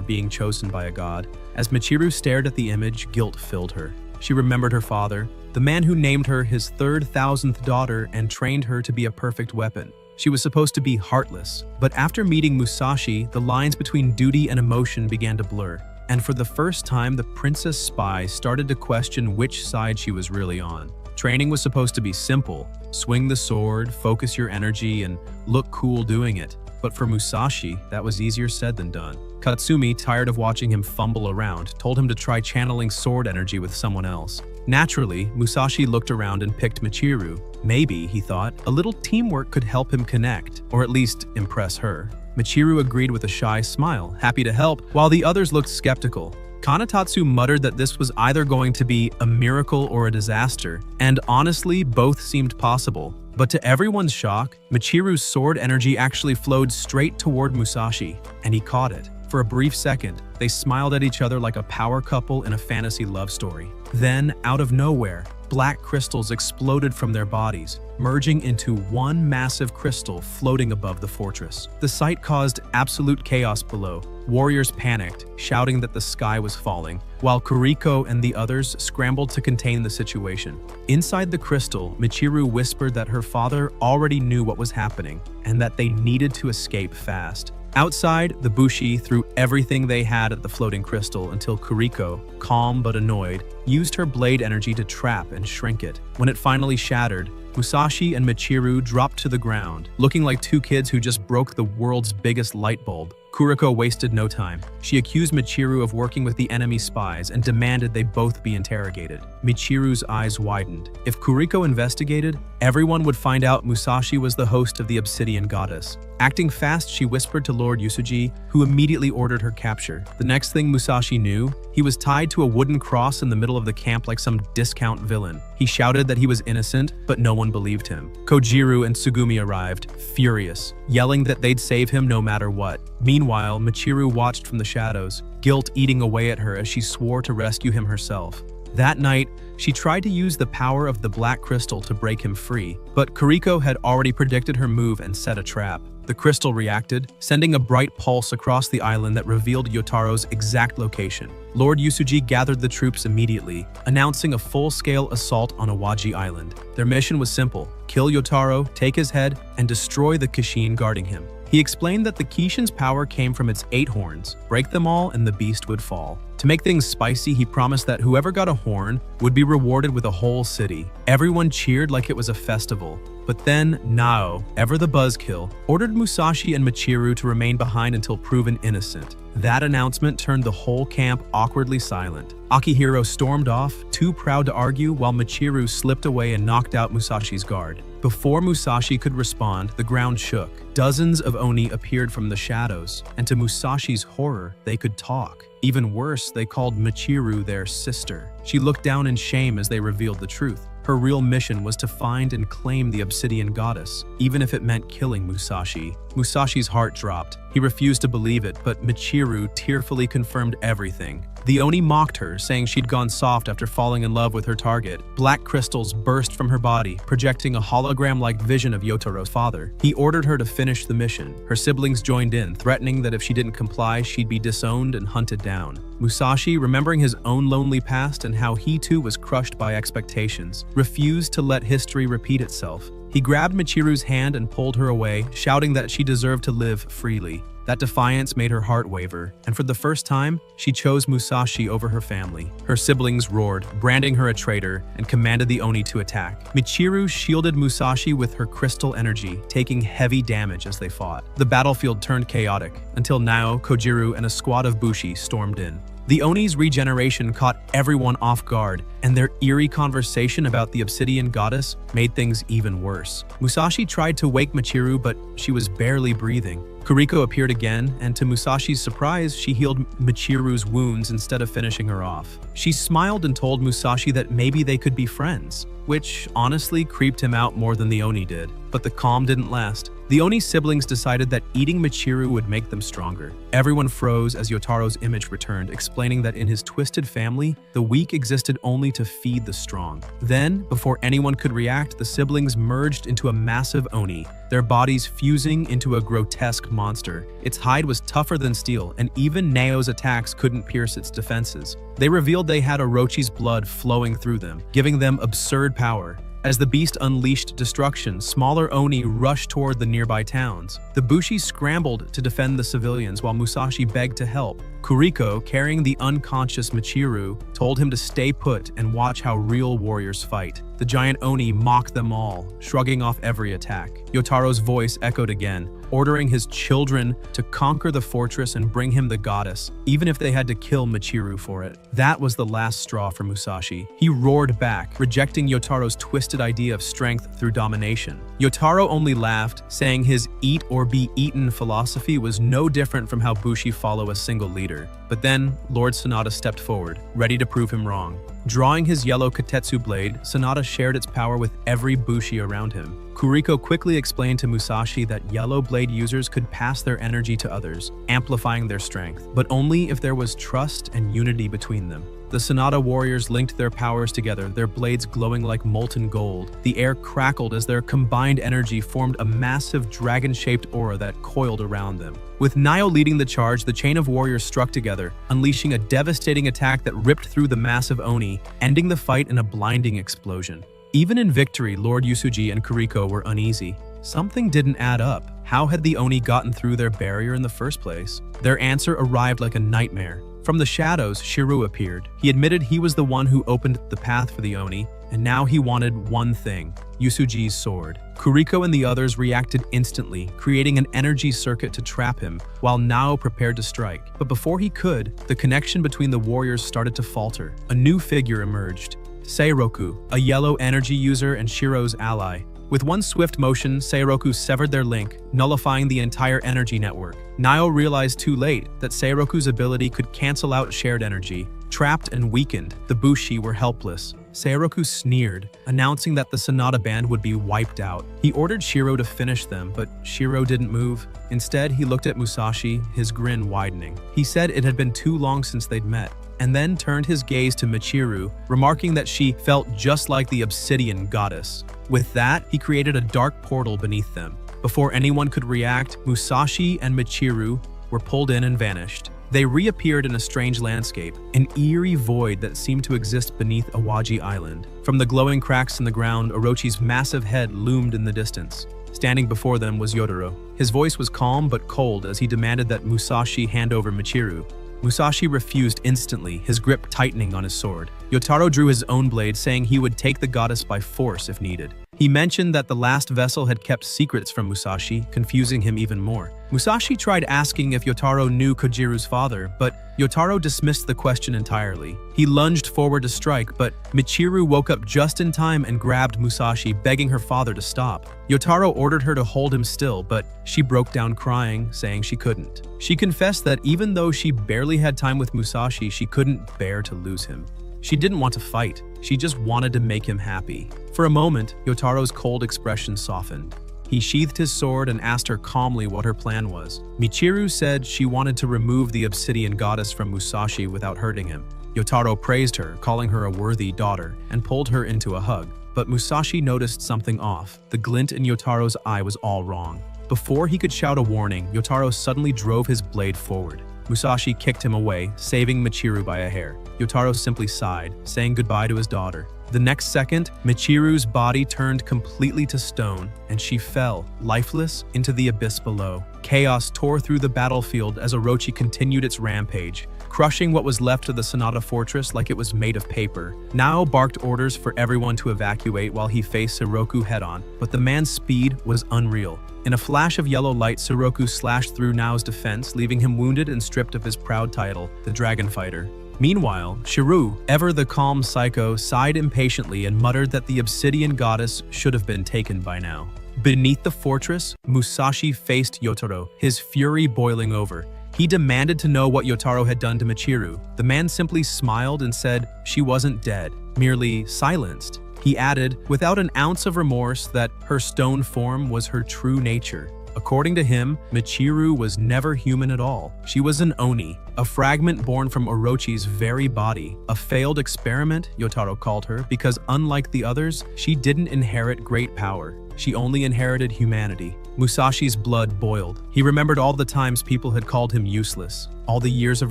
being chosen by a god. As Michiru stared at the image, guilt filled her. She remembered her father, the man who named her his 3,000th daughter and trained her to be a perfect weapon. She was supposed to be heartless, but after meeting Musashi, the lines between duty and emotion began to blur. And for the first time, the princess spy started to question which side she was really on. Training was supposed to be simple: swing the sword, focus your energy, and look cool doing it. But for Musashi, that was easier said than done. Katsumi, tired of watching him fumble around, told him to try channeling sword energy with someone else. Naturally, Musashi looked around and picked Michiru. Maybe, he thought, a little teamwork could help him connect, or at least impress her. Michiru agreed with a shy smile, happy to help, while the others looked skeptical. Kanetatsu muttered that this was either going to be a miracle or a disaster, and honestly, both seemed possible. But to everyone's shock, Michiru's sword energy actually flowed straight toward Musashi, and he caught it. For a brief second, they smiled at each other like a power couple in a fantasy love story. Then, out of nowhere, black crystals exploded from their bodies, merging into one massive crystal floating above the fortress. The sight caused absolute chaos below. Warriors panicked, shouting that the sky was falling, while Kuriko and the others scrambled to contain the situation. Inside the crystal, Michiru whispered that her father already knew what was happening, and that they needed to escape fast. Outside, the Bushi threw everything they had at the floating crystal until Kuriko, calm but annoyed, used her blade energy to trap and shrink it. When it finally shattered, Musashi and Michiru dropped to the ground, looking like two kids who just broke the world's biggest light bulb. Kuriko wasted no time. She accused Michiru of working with the enemy spies and demanded they both be interrogated. Michiru's eyes widened. If Kuriko investigated, everyone would find out Mousashi was the host of the Obsidian Goddess. Acting fast, she whispered to Lord Yusuji, who immediately ordered her capture. The next thing Musashi knew, he was tied to a wooden cross in the middle of the camp like some discount villain. He shouted that he was innocent, but no one believed him. Kojiru and Tsugumi arrived, furious, yelling that they'd save him no matter what. Meanwhile, Michiru watched from the shadows, guilt eating away at her as she swore to rescue him herself. That night, she tried to use the power of the black crystal to break him free, but Kuriko had already predicted her move and set a trap. The crystal reacted, sending a bright pulse across the island that revealed Yotaro's exact location. Lord Yusuji gathered the troops immediately, announcing a full-scale assault on Awaji Island. Their mission was simple: kill Yotaro, take his head, and destroy the Kishin guarding him. He explained that the Kishin's power came from its 8 horns. Break them all and the beast would fall. To make things spicy, he promised that whoever got a horn would be rewarded with a whole city. Everyone cheered like it was a festival. But then Nao, ever the buzzkill, ordered Musashi and Michiru to remain behind until proven innocent. That announcement turned the whole camp awkwardly silent. Akihiro stormed off, too proud to argue, while Michiru slipped away and knocked out Musashi's guard. Before Musashi could respond, the ground shook. Dozens of Oni appeared from the shadows, and to Musashi's horror, they could talk. Even worse, they called Michiru their sister. She looked down in shame as they revealed the truth. Her real mission was to find and claim the Obsidian Goddess, even if it meant killing Musashi. Musashi's heart dropped. He refused to believe it, but Michiru tearfully confirmed everything. The Oni mocked her, saying she'd gone soft after falling in love with her target. Black crystals burst from her body, projecting a hologram-like vision of Yotaro's father. He ordered her to finish the mission. Her siblings joined in, threatening that if she didn't comply, she'd be disowned and hunted down. Musashi, remembering his own lonely past and how he too was crushed by expectations, refused to let history repeat itself. He grabbed Michiru's hand and pulled her away, shouting that she deserved to live freely. That defiance made her heart waver, and for the first time, she chose Musashi over her family. Her siblings roared, branding her a traitor, and commanded the Oni to attack. Michiru shielded Musashi with her crystal energy, taking heavy damage as they fought. The battlefield turned chaotic, until Nao, Kojiru, and a squad of Bushi stormed in. The Oni's regeneration caught everyone off guard, and their eerie conversation about the Obsidian Goddess made things even worse. Musashi tried to wake Michiru, but she was barely breathing. Kuriko appeared again, and to Musashi's surprise, she healed Michiru's wounds instead of finishing her off. She smiled and told Musashi that maybe they could be friends, which honestly creeped him out more than the Oni did. But the calm didn't last. The Oni siblings decided that eating Michiru would make them stronger. Everyone froze as Yotaro's image returned, explaining that in his twisted family, the weak existed only to feed the strong. Then, before anyone could react, the siblings merged into a massive Oni, their bodies fusing into a grotesque monster. Its hide was tougher than steel, and even Nao's attacks couldn't pierce its defenses. They revealed they had Orochi's blood flowing through them, giving them absurd power. As the beast unleashed destruction, smaller Oni rushed toward the nearby towns. The Bushi scrambled to defend the civilians while Musashi begged to help. Kuriko, carrying the unconscious Michiru, told him to stay put and watch how real warriors fight. The giant Oni mocked them all, shrugging off every attack. Yotaro's voice echoed again, ordering his children to conquer the fortress and bring him the goddess, even if they had to kill Michiru for it. That was the last straw for Musashi. He roared back, rejecting Yotaro's twisted idea of strength through domination. Yotaro only laughed, saying his eat or be eaten philosophy was no different from how Bushi follow a single leader. But then, Lord Sanada stepped forward, ready to prove him wrong. Drawing his yellow Katetsu blade, Sanada shared its power with every Bushi around him. Kuriko quickly explained to Musashi that yellow blade users could pass their energy to others, amplifying their strength, but only if there was trust and unity between them. The Sanada warriors linked their powers together, their blades glowing like molten gold. The air crackled as their combined energy formed a massive dragon-shaped aura that coiled around them. With Nio leading the charge, the chain of warriors struck together, unleashing a devastating attack that ripped through the massive Oni, ending the fight in a blinding explosion. Even in victory, Lord Yusuji and Kuriko were uneasy. Something didn't add up. How had the Oni gotten through their barrier in the first place? Their answer arrived like a nightmare. From the shadows, Shirou appeared. He admitted he was the one who opened the path for the Oni, and now he wanted one thing: Yusuji's sword. Kuriko and the others reacted instantly, creating an energy circuit to trap him, while Nao prepared to strike. But before he could, the connection between the warriors started to falter. A new figure emerged: Seiroku, a yellow energy user and Shirou's ally. With one swift motion, Seiroku severed their link, nullifying the entire energy network. Nio realized too late that Seiroku's ability could cancel out shared energy. Trapped and weakened, the Bushi were helpless. Seiroku sneered, announcing that the Sanada band would be wiped out. He ordered Shirou to finish them, but Shirou didn't move. Instead, he looked at Musashi, his grin widening. He said it had been too long since they'd met, and then turned his gaze to Michiru, remarking that she felt just like the Obsidian Goddess. With that, he created a dark portal beneath them. Before anyone could react, Musashi and Michiru were pulled in and vanished. They reappeared in a strange landscape, an eerie void that seemed to exist beneath Awaji Island. From the glowing cracks in the ground, Orochi's massive head loomed in the distance. Standing before them was Yotaro. His voice was calm but cold as he demanded that Musashi hand over Michiru. Musashi refused instantly, his grip tightening on his sword. Yotaro drew his own blade, saying he would take the goddess by force if needed. He mentioned that the last vessel had kept secrets from Musashi, confusing him even more. Musashi tried asking if Yotaro knew Kojiru's father, but Yotaro dismissed the question entirely. He lunged forward to strike, but Michiru woke up just in time and grabbed Musashi, begging her father to stop. Yotaro ordered her to hold him still, but she broke down crying, saying she couldn't. She confessed that even though she barely had time with Musashi, she couldn't bear to lose him. She didn't want to fight, she just wanted to make him happy. For a moment, Yotaro's cold expression softened. He sheathed his sword and asked her calmly what her plan was. Michiru said she wanted to remove the Obsidian Goddess from Mousashi without hurting him. Yotaro praised her, calling her a worthy daughter, and pulled her into a hug. But Mousashi noticed something off. The glint in Yotaro's eye was all wrong. Before he could shout a warning, Yotaro suddenly drove his blade forward. Mousashi kicked him away, saving Michiru by a hair. Yotaro simply sighed, saying goodbye to his daughter. The next second, Michiru's body turned completely to stone, and she fell, lifeless, into the abyss below. Chaos tore through the battlefield as Orochi continued its rampage, crushing what was left of the Sonata fortress like it was made of paper. Nao barked orders for everyone to evacuate while he faced Suroku head-on, but the man's speed was unreal. In a flash of yellow light, Suroku slashed through Nao's defense, leaving him wounded and stripped of his proud title, the Dragon Fighter. Meanwhile, Shirou, ever the calm psycho, sighed impatiently and muttered that the Obsidian Goddess should have been taken by now. Beneath the fortress, Mousashi faced Yotaro, his fury boiling over. He demanded to know what Yotaro had done to Michiru. The man simply smiled and said she wasn't dead, merely silenced. He added, without an ounce of remorse, that her stone form was her true nature. According to him, Michiru was never human at all. She was an Oni, a fragment born from Orochi's very body. A failed experiment, Yotaro called her, because unlike the others, she didn't inherit great power. She only inherited humanity. Musashi's blood boiled. He remembered all the times people had called him useless, all the years of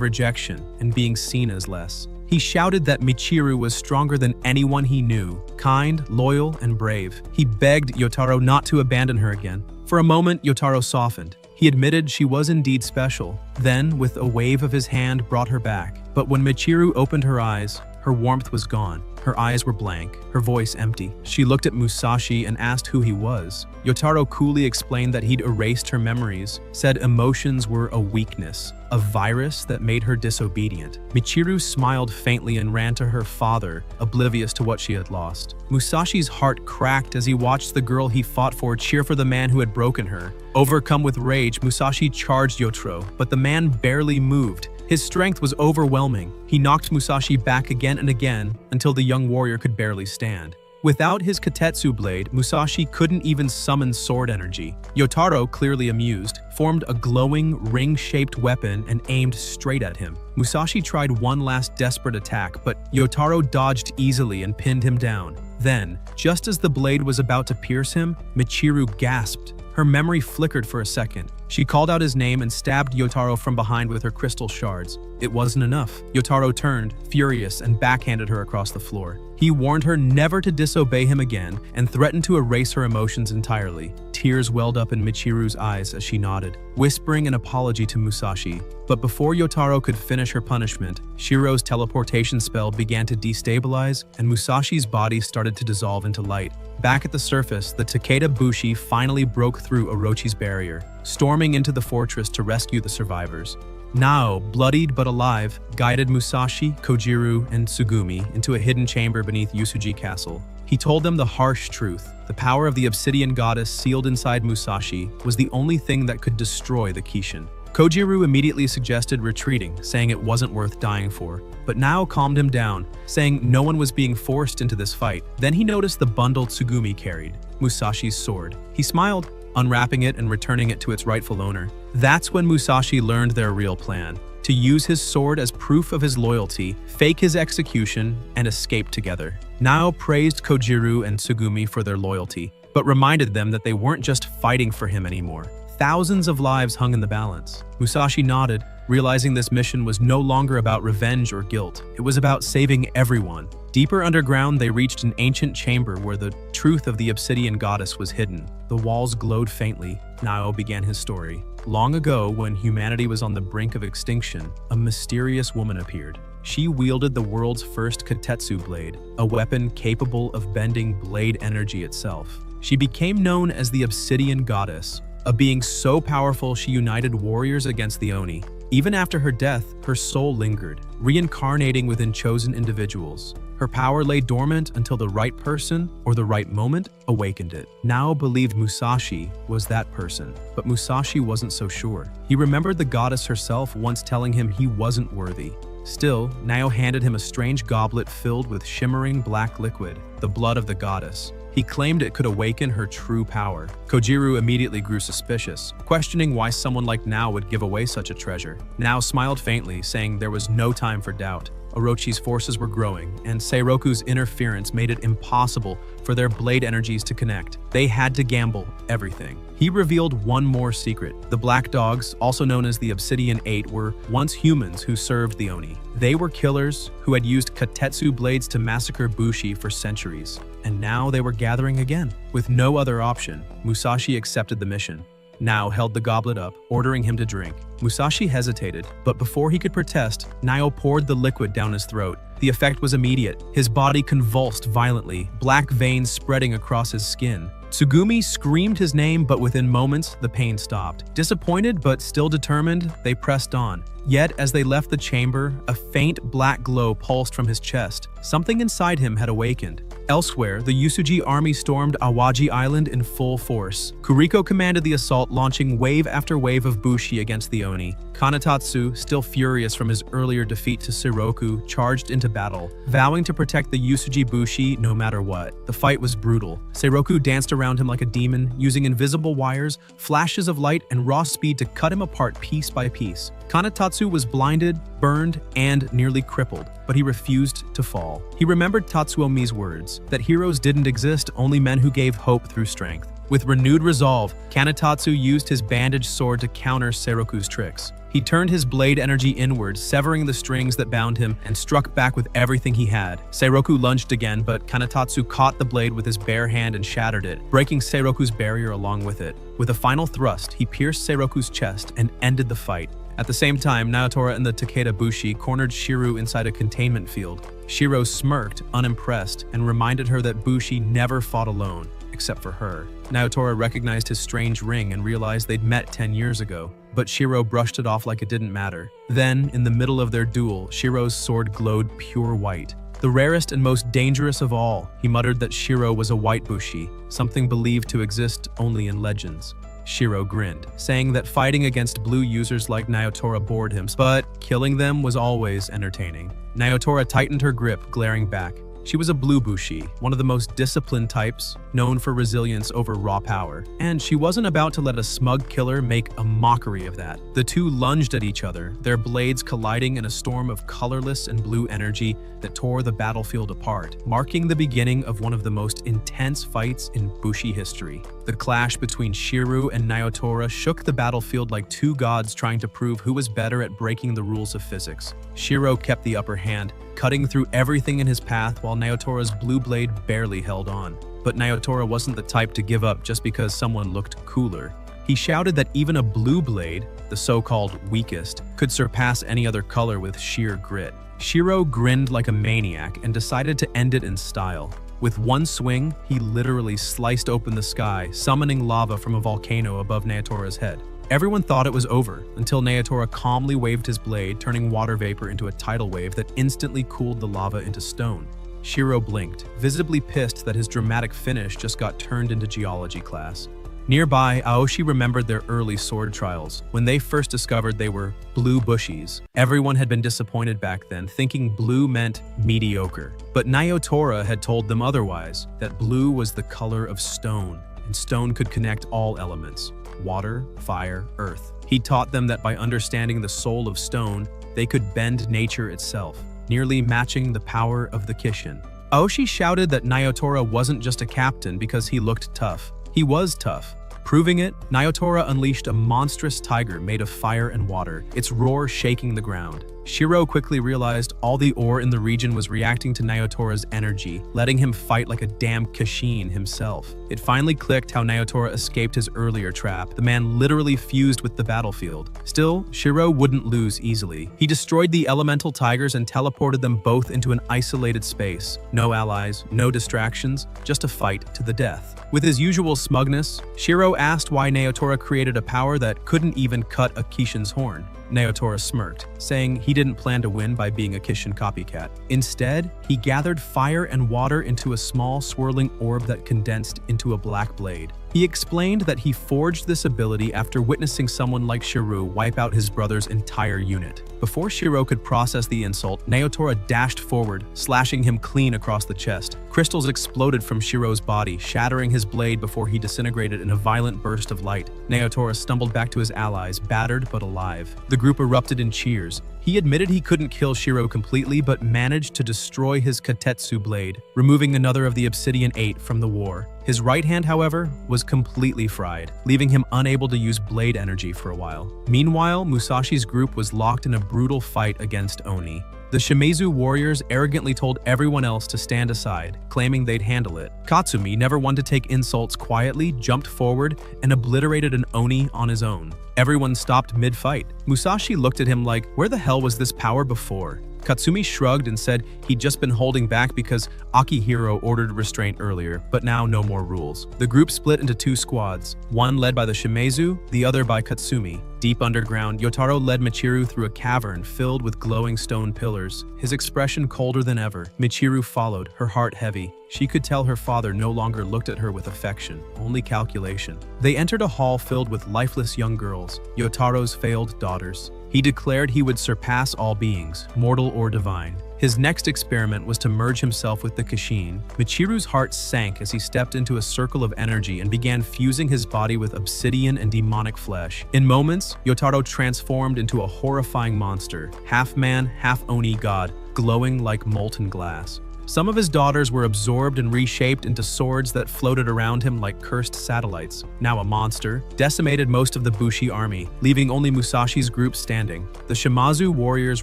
rejection and being seen as less. He shouted that Michiru was stronger than anyone he knew, kind, loyal, and brave. He begged Yotaro not to abandon her again. For a moment, Yotaro softened. He admitted she was indeed special, then, with a wave of his hand, brought her back. But when Michiru opened her eyes, her warmth was gone. Her eyes were blank, her voice empty. She looked at Mousashi and asked who he was. Yotaro coolly explained that he'd erased her memories, said emotions were a weakness, a virus that made her disobedient. Michiru smiled faintly and ran to her father, oblivious to what she had lost. Musashi's heart cracked as he watched the girl he fought for cheer for the man who had broken her. Overcome with rage, Musashi charged Yotaro, but the man barely moved. His strength was overwhelming. He knocked Mousashi back again and again until the young warrior could barely stand. Without his Katetsu blade, Mousashi couldn't even summon sword energy. Yotaro, clearly amused, formed a glowing, ring-shaped weapon and aimed straight at him. Mousashi tried one last desperate attack, but Yotaro dodged easily and pinned him down. Then, just as the blade was about to pierce him, Michiru gasped. Her memory flickered for a second. She called out his name and stabbed Yotaro from behind with her crystal shards. It wasn't enough. Yotaro turned, furious, and backhanded her across the floor. He warned her never to disobey him again and threatened to erase her emotions entirely. Tears welled up in Michiru's eyes as she nodded, whispering an apology to Mousashi. But before Yotaro could finish her punishment, Shirou's teleportation spell began to destabilize, and Musashi's body started to dissolve into light. Back at the surface, the Takeda Bushi finally broke through Orochi's barrier, storming into the fortress to rescue the survivors. Nao, bloodied but alive, guided Musashi, Kojiru, and Tsugumi into a hidden chamber beneath Yusuji Castle. He told them the harsh truth. The power of the Obsidian Goddess sealed inside Musashi was the only thing that could destroy the Kishin. Kojiru immediately suggested retreating, saying it wasn't worth dying for, but Nao calmed him down, saying no one was being forced into this fight. Then he noticed the bundle Tsugumi carried, Musashi's sword. He smiled, unwrapping it and returning it to its rightful owner. That's when Musashi learned their real plan: to use his sword as proof of his loyalty, fake his execution, and escape together. Nao praised Kojiru and Tsugumi for their loyalty, but reminded them that they weren't just fighting for him anymore. Thousands of lives hung in the balance. Musashi nodded, realizing this mission was no longer about revenge or guilt. It was about saving everyone. Deeper underground, they reached an ancient chamber where the truth of the Obsidian Goddess was hidden. The walls glowed faintly. Nao began his story. Long ago, when humanity was on the brink of extinction, a mysterious woman appeared. She wielded the world's first Katetsu blade, a weapon capable of bending blade energy itself. She became known as the Obsidian Goddess, a being so powerful she united warriors against the Oni. Even after her death, her soul lingered, reincarnating within chosen individuals. Her power lay dormant until the right person, or the right moment, awakened it. Nao believed Musashi was that person, but Musashi wasn't so sure. He remembered the goddess herself once telling him he wasn't worthy. Still, Nao handed him a strange goblet filled with shimmering black liquid, the blood of the goddess. He claimed it could awaken her true power. Kojiro immediately grew suspicious, questioning why someone like Nao would give away such a treasure. Nao smiled faintly, saying there was no time for doubt. Orochi's forces were growing, and Seiroku's interference made it impossible for their blade energies to connect. They had to gamble everything. He revealed one more secret. The Black Dogs, also known as the Obsidian Eight, were once humans who served the Oni. They were killers who had used Katetsu blades to massacre Bushi for centuries. And now they were gathering again. With no other option, Mousashi accepted the mission. Nao held the goblet up, ordering him to drink. Musashi hesitated, but before he could protest, Nao poured the liquid down his throat. The effect was immediate. His body convulsed violently, black veins spreading across his skin. Tsugumi screamed his name, but within moments, the pain stopped. Disappointed but still determined, they pressed on. Yet, as they left the chamber, a faint black glow pulsed from his chest. Something inside him had awakened. Elsewhere, the Usuji army stormed Awaji Island in full force. Kuriko commanded the assault, launching wave after wave of Bushi against the Oni. Katetsu, still furious from his earlier defeat to Shiroku, charged into battle, vowing to protect the Usuji Bushi no matter what. The fight was brutal. Shiroku danced around him like a demon, using invisible wires, flashes of light, and raw speed to cut him apart piece by piece. Katetsu was blinded, burned, and nearly crippled, but he refused to fall. He remembered Tatsuomi's words, that heroes didn't exist, only men who gave hope through strength. With renewed resolve, Katetsu used his bandaged sword to counter Seiroku's tricks. He turned his blade energy inward, severing the strings that bound him, and struck back with everything he had. Seiroku lunged again, but Katetsu caught the blade with his bare hand and shattered it, breaking Seiroku's barrier along with it. With a final thrust, he pierced Seiroku's chest and ended the fight. At the same time, Naotora and the Takeda Bushi cornered Shirou inside a containment field. Shirou smirked, unimpressed, and reminded her that Bushi never fought alone, except for her. Naotora recognized his strange ring and realized they'd met 10 years ago, but Shirou brushed it off like it didn't matter. Then, in the middle of their duel, Shirou's sword glowed pure white. The rarest and most dangerous of all, he muttered that Shirou was a white Bushi, something believed to exist only in legends. Shirou grinned, saying that fighting against blue users like Naotora bored him, but killing them was always entertaining. Naotora tightened her grip, glaring back. She was a blue Bushi, one of the most disciplined types, known for resilience over raw power. And she wasn't about to let a smug killer make a mockery of that. The two lunged at each other, their blades colliding in a storm of colorless and blue energy that tore the battlefield apart, marking the beginning of one of the most intense fights in Bushi history. The clash between Shirou and Naotora shook the battlefield like two gods trying to prove who was better at breaking the rules of physics. Shirou kept the upper hand, cutting through everything in his path while Naotora's blue blade barely held on. But Naotora wasn't the type to give up just because someone looked cooler. He shouted that even a blue blade, the so-called weakest, could surpass any other color with sheer grit. Shirou grinned like a maniac and decided to end it in style. With one swing, he literally sliced open the sky, summoning lava from a volcano above Naotora's head. Everyone thought it was over, until Naotora calmly waved his blade, turning water vapor into a tidal wave that instantly cooled the lava into stone. Shirou blinked, visibly pissed that his dramatic finish just got turned into geology class. Nearby, Aoshi remembered their early sword trials, when they first discovered they were blue Bushis. Everyone had been disappointed back then, thinking blue meant mediocre. But Naotora had told them otherwise, that blue was the color of stone, and stone could connect all elements: water, fire, earth. He taught them that by understanding the soul of stone, they could bend nature itself, nearly matching the power of the Kishin. Aoshi shouted that Naotora wasn't just a captain because he looked tough. He was tough. Proving it, Naotora unleashed a monstrous tiger made of fire and water, its roar shaking the ground. Shirou quickly realized all the ore in the region was reacting to Naotora's energy, letting him fight like a damn Kishin himself. It finally clicked how Naotora escaped his earlier trap. The man literally fused with the battlefield. Still, Shirou wouldn't lose easily. He destroyed the elemental tigers and teleported them both into an isolated space. No allies, no distractions, just a fight to the death. With his usual smugness, Shirou asked why Naotora created a power that couldn't even cut a Kishin's horn. Naotora smirked, saying he didn't plan to win by being a Kishin copycat. Instead, he gathered fire and water into a small swirling orb that condensed into a black blade. He explained that he forged this ability after witnessing someone like Shirou wipe out his brother's entire unit. Before Shirou could process the insult, Yotaro dashed forward, slashing him clean across the chest. Crystals exploded from Shirou's body, shattering his blade before he disintegrated in a violent burst of light. Yotaro stumbled back to his allies, battered but alive. The group erupted in cheers. He admitted he couldn't kill Shirou completely, but managed to destroy his Katetsu blade, removing another of the Obsidian 8 from the war. His right hand, however, was completely fried, leaving him unable to use blade energy for a while. Meanwhile, Musashi's group was locked in a brutal fight against Oni. The Shimezu warriors arrogantly told everyone else to stand aside, claiming they'd handle it. Katsumi, never one to take insults quietly, jumped forward and obliterated an Oni on his own. Everyone stopped mid-fight. Musashi looked at him like, where the hell was this power before? Katsumi shrugged and said he'd just been holding back because Akihiro ordered restraint earlier, but now no more rules. The group split into two squads, one led by the Shimezu, the other by Katsumi. Deep underground, Yotaro led Michiru through a cavern filled with glowing stone pillars, his expression colder than ever. Michiru followed, her heart heavy. She could tell her father no longer looked at her with affection, only calculation. They entered a hall filled with lifeless young girls, Yotaro's failed daughters. He declared he would surpass all beings, mortal or divine. His next experiment was to merge himself with the Kishin. Michiru's heart sank as he stepped into a circle of energy and began fusing his body with obsidian and demonic flesh. In moments, Yotaro transformed into a horrifying monster, half man, half Oni god, glowing like molten glass. Some of his daughters were absorbed and reshaped into swords that floated around him like cursed satellites. Now a monster, decimated most of the Bushi army, leaving only Musashi's group standing. The Shimazu warriors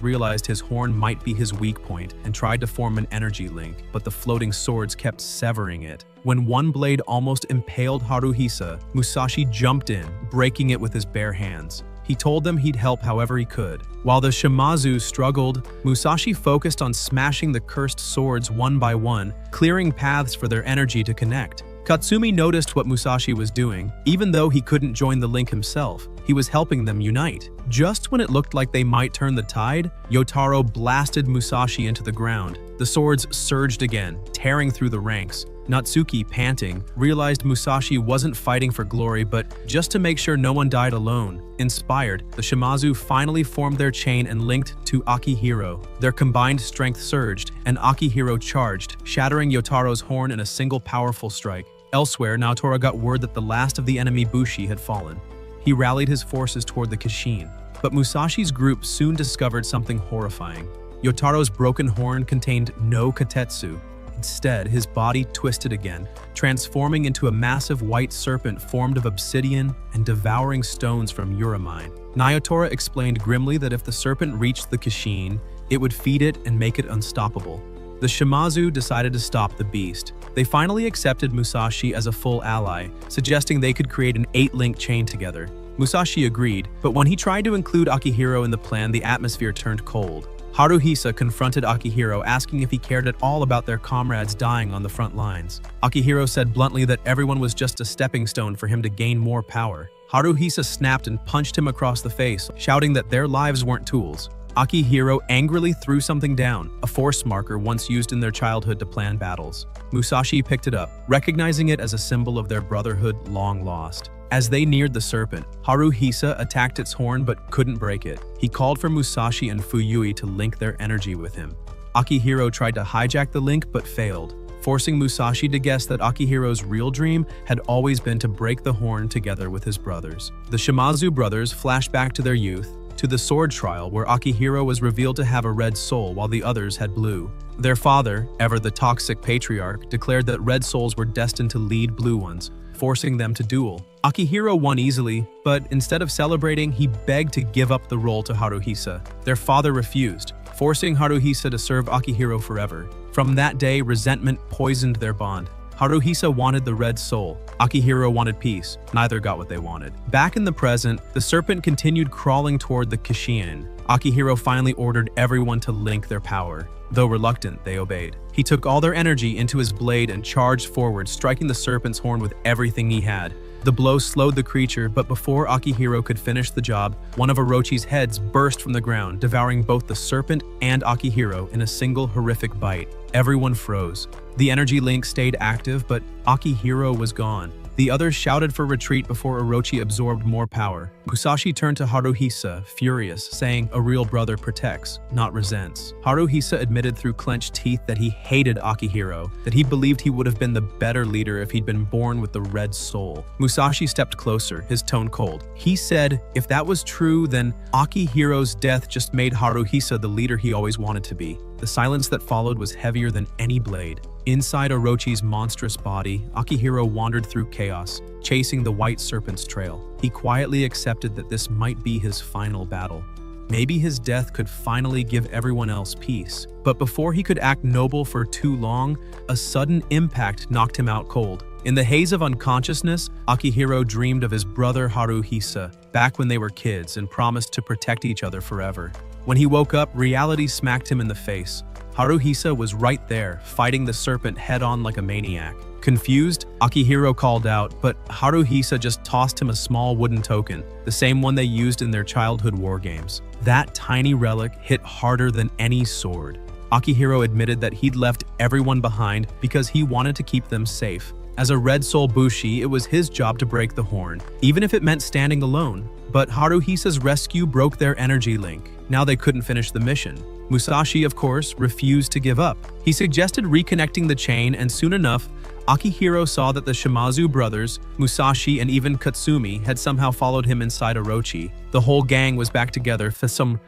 realized his horn might be his weak point and tried to form an energy link, but the floating swords kept severing it. When one blade almost impaled Haruhisa, Musashi jumped in, breaking it with his bare hands. He told them he'd help however he could. While the Shimazu struggled, Musashi focused on smashing the cursed swords one by one, clearing paths for their energy to connect. Katsumi noticed what Musashi was doing. Even though he couldn't join the link himself, he was helping them unite. Just when it looked like they might turn the tide, Yotaro blasted Musashi into the ground. The swords surged again, tearing through the ranks. Natsuki, panting, realized Musashi wasn't fighting for glory but just to make sure no one died alone. Inspired, the Shimazu finally formed their chain and linked to Akihiro. Their combined strength surged, and Akihiro charged, shattering Yotaro's horn in a single powerful strike. Elsewhere, Naotora got word that the last of the enemy Bushi had fallen. He rallied his forces toward the Kishin, but Musashi's group soon discovered something horrifying. Yotaro's broken horn contained no Katetsu. Instead, his body twisted again, transforming into a massive white serpent formed of obsidian and devouring stones from uramine. Naotora explained grimly that if the serpent reached the Kishin, it would feed it and make it unstoppable. The Shimazu decided to stop the beast. They finally accepted Musashi as a full ally, suggesting they could create an 8-link chain together. Musashi agreed, but when he tried to include Akihiro in the plan, the atmosphere turned cold. Haruhisa confronted Akihiro, asking if he cared at all about their comrades dying on the front lines. Akihiro said bluntly that everyone was just a stepping stone for him to gain more power. Haruhisa snapped and punched him across the face, shouting that their lives weren't tools. Akihiro angrily threw something down, a force marker once used in their childhood to plan battles. Musashi picked it up, recognizing it as a symbol of their brotherhood long lost. As they neared the serpent, Haruhisa attacked its horn but couldn't break it. He called for Musashi and Fuyui to link their energy with him. Akihiro tried to hijack the link but failed, forcing Musashi to guess that Akihiro's real dream had always been to break the horn together with his brothers. The Shimazu brothers flashed back to their youth, to the sword trial where Akihiro was revealed to have a red soul while the others had blue. Their father, ever the toxic patriarch, declared that red souls were destined to lead blue ones, forcing them to duel. Akihiro won easily, but instead of celebrating, he begged to give up the role to Haruhisa. Their father refused, forcing Haruhisa to serve Akihiro forever. From that day, resentment poisoned their bond. Haruhisa wanted the red soul. Akihiro wanted peace. Neither got what they wanted. Back in the present, the serpent continued crawling toward the Kishin. Akihiro finally ordered everyone to link their power. Though reluctant, they obeyed. He took all their energy into his blade and charged forward, striking the serpent's horn with everything he had. The blow slowed the creature, but before Akihiro could finish the job, one of Orochi's heads burst from the ground, devouring both the serpent and Akihiro in a single horrific bite. Everyone froze. The energy link stayed active, but Akihiro was gone. The others shouted for retreat before Orochi absorbed more power. Musashi turned to Haruhisa, furious, saying, "A real brother protects, not resents." Haruhisa admitted through clenched teeth that he hated Akihiro, that he believed he would have been the better leader if he'd been born with the red soul. Musashi stepped closer, his tone cold. He said, if that was true, then Akihiro's death just made Haruhisa the leader he always wanted to be. The silence that followed was heavier than any blade. Inside Orochi's monstrous body, Akihiro wandered through chaos, chasing the white serpent's trail. He quietly accepted that this might be his final battle. Maybe his death could finally give everyone else peace. But before he could act noble for too long, a sudden impact knocked him out cold. In the haze of unconsciousness, Akihiro dreamed of his brother Haruhisa, back when they were kids and promised to protect each other forever. When he woke up, reality smacked him in the face. Haruhisa was right there, fighting the serpent head-on like a maniac. Confused, Akihiro called out, but Haruhisa just tossed him a small wooden token, the same one they used in their childhood war games. That tiny relic hit harder than any sword. Akihiro admitted that he'd left everyone behind because he wanted to keep them safe. As a Red Soul Bushi, it was his job to break the horn, even if it meant standing alone. But Haruhisa's rescue broke their energy link. Now they couldn't finish the mission. Musashi, of course, refused to give up. He suggested reconnecting the chain, and soon enough, Akihiro saw that the Shimazu brothers, Musashi, and even Katsumi had somehow followed him inside Orochi. The whole gang was back together,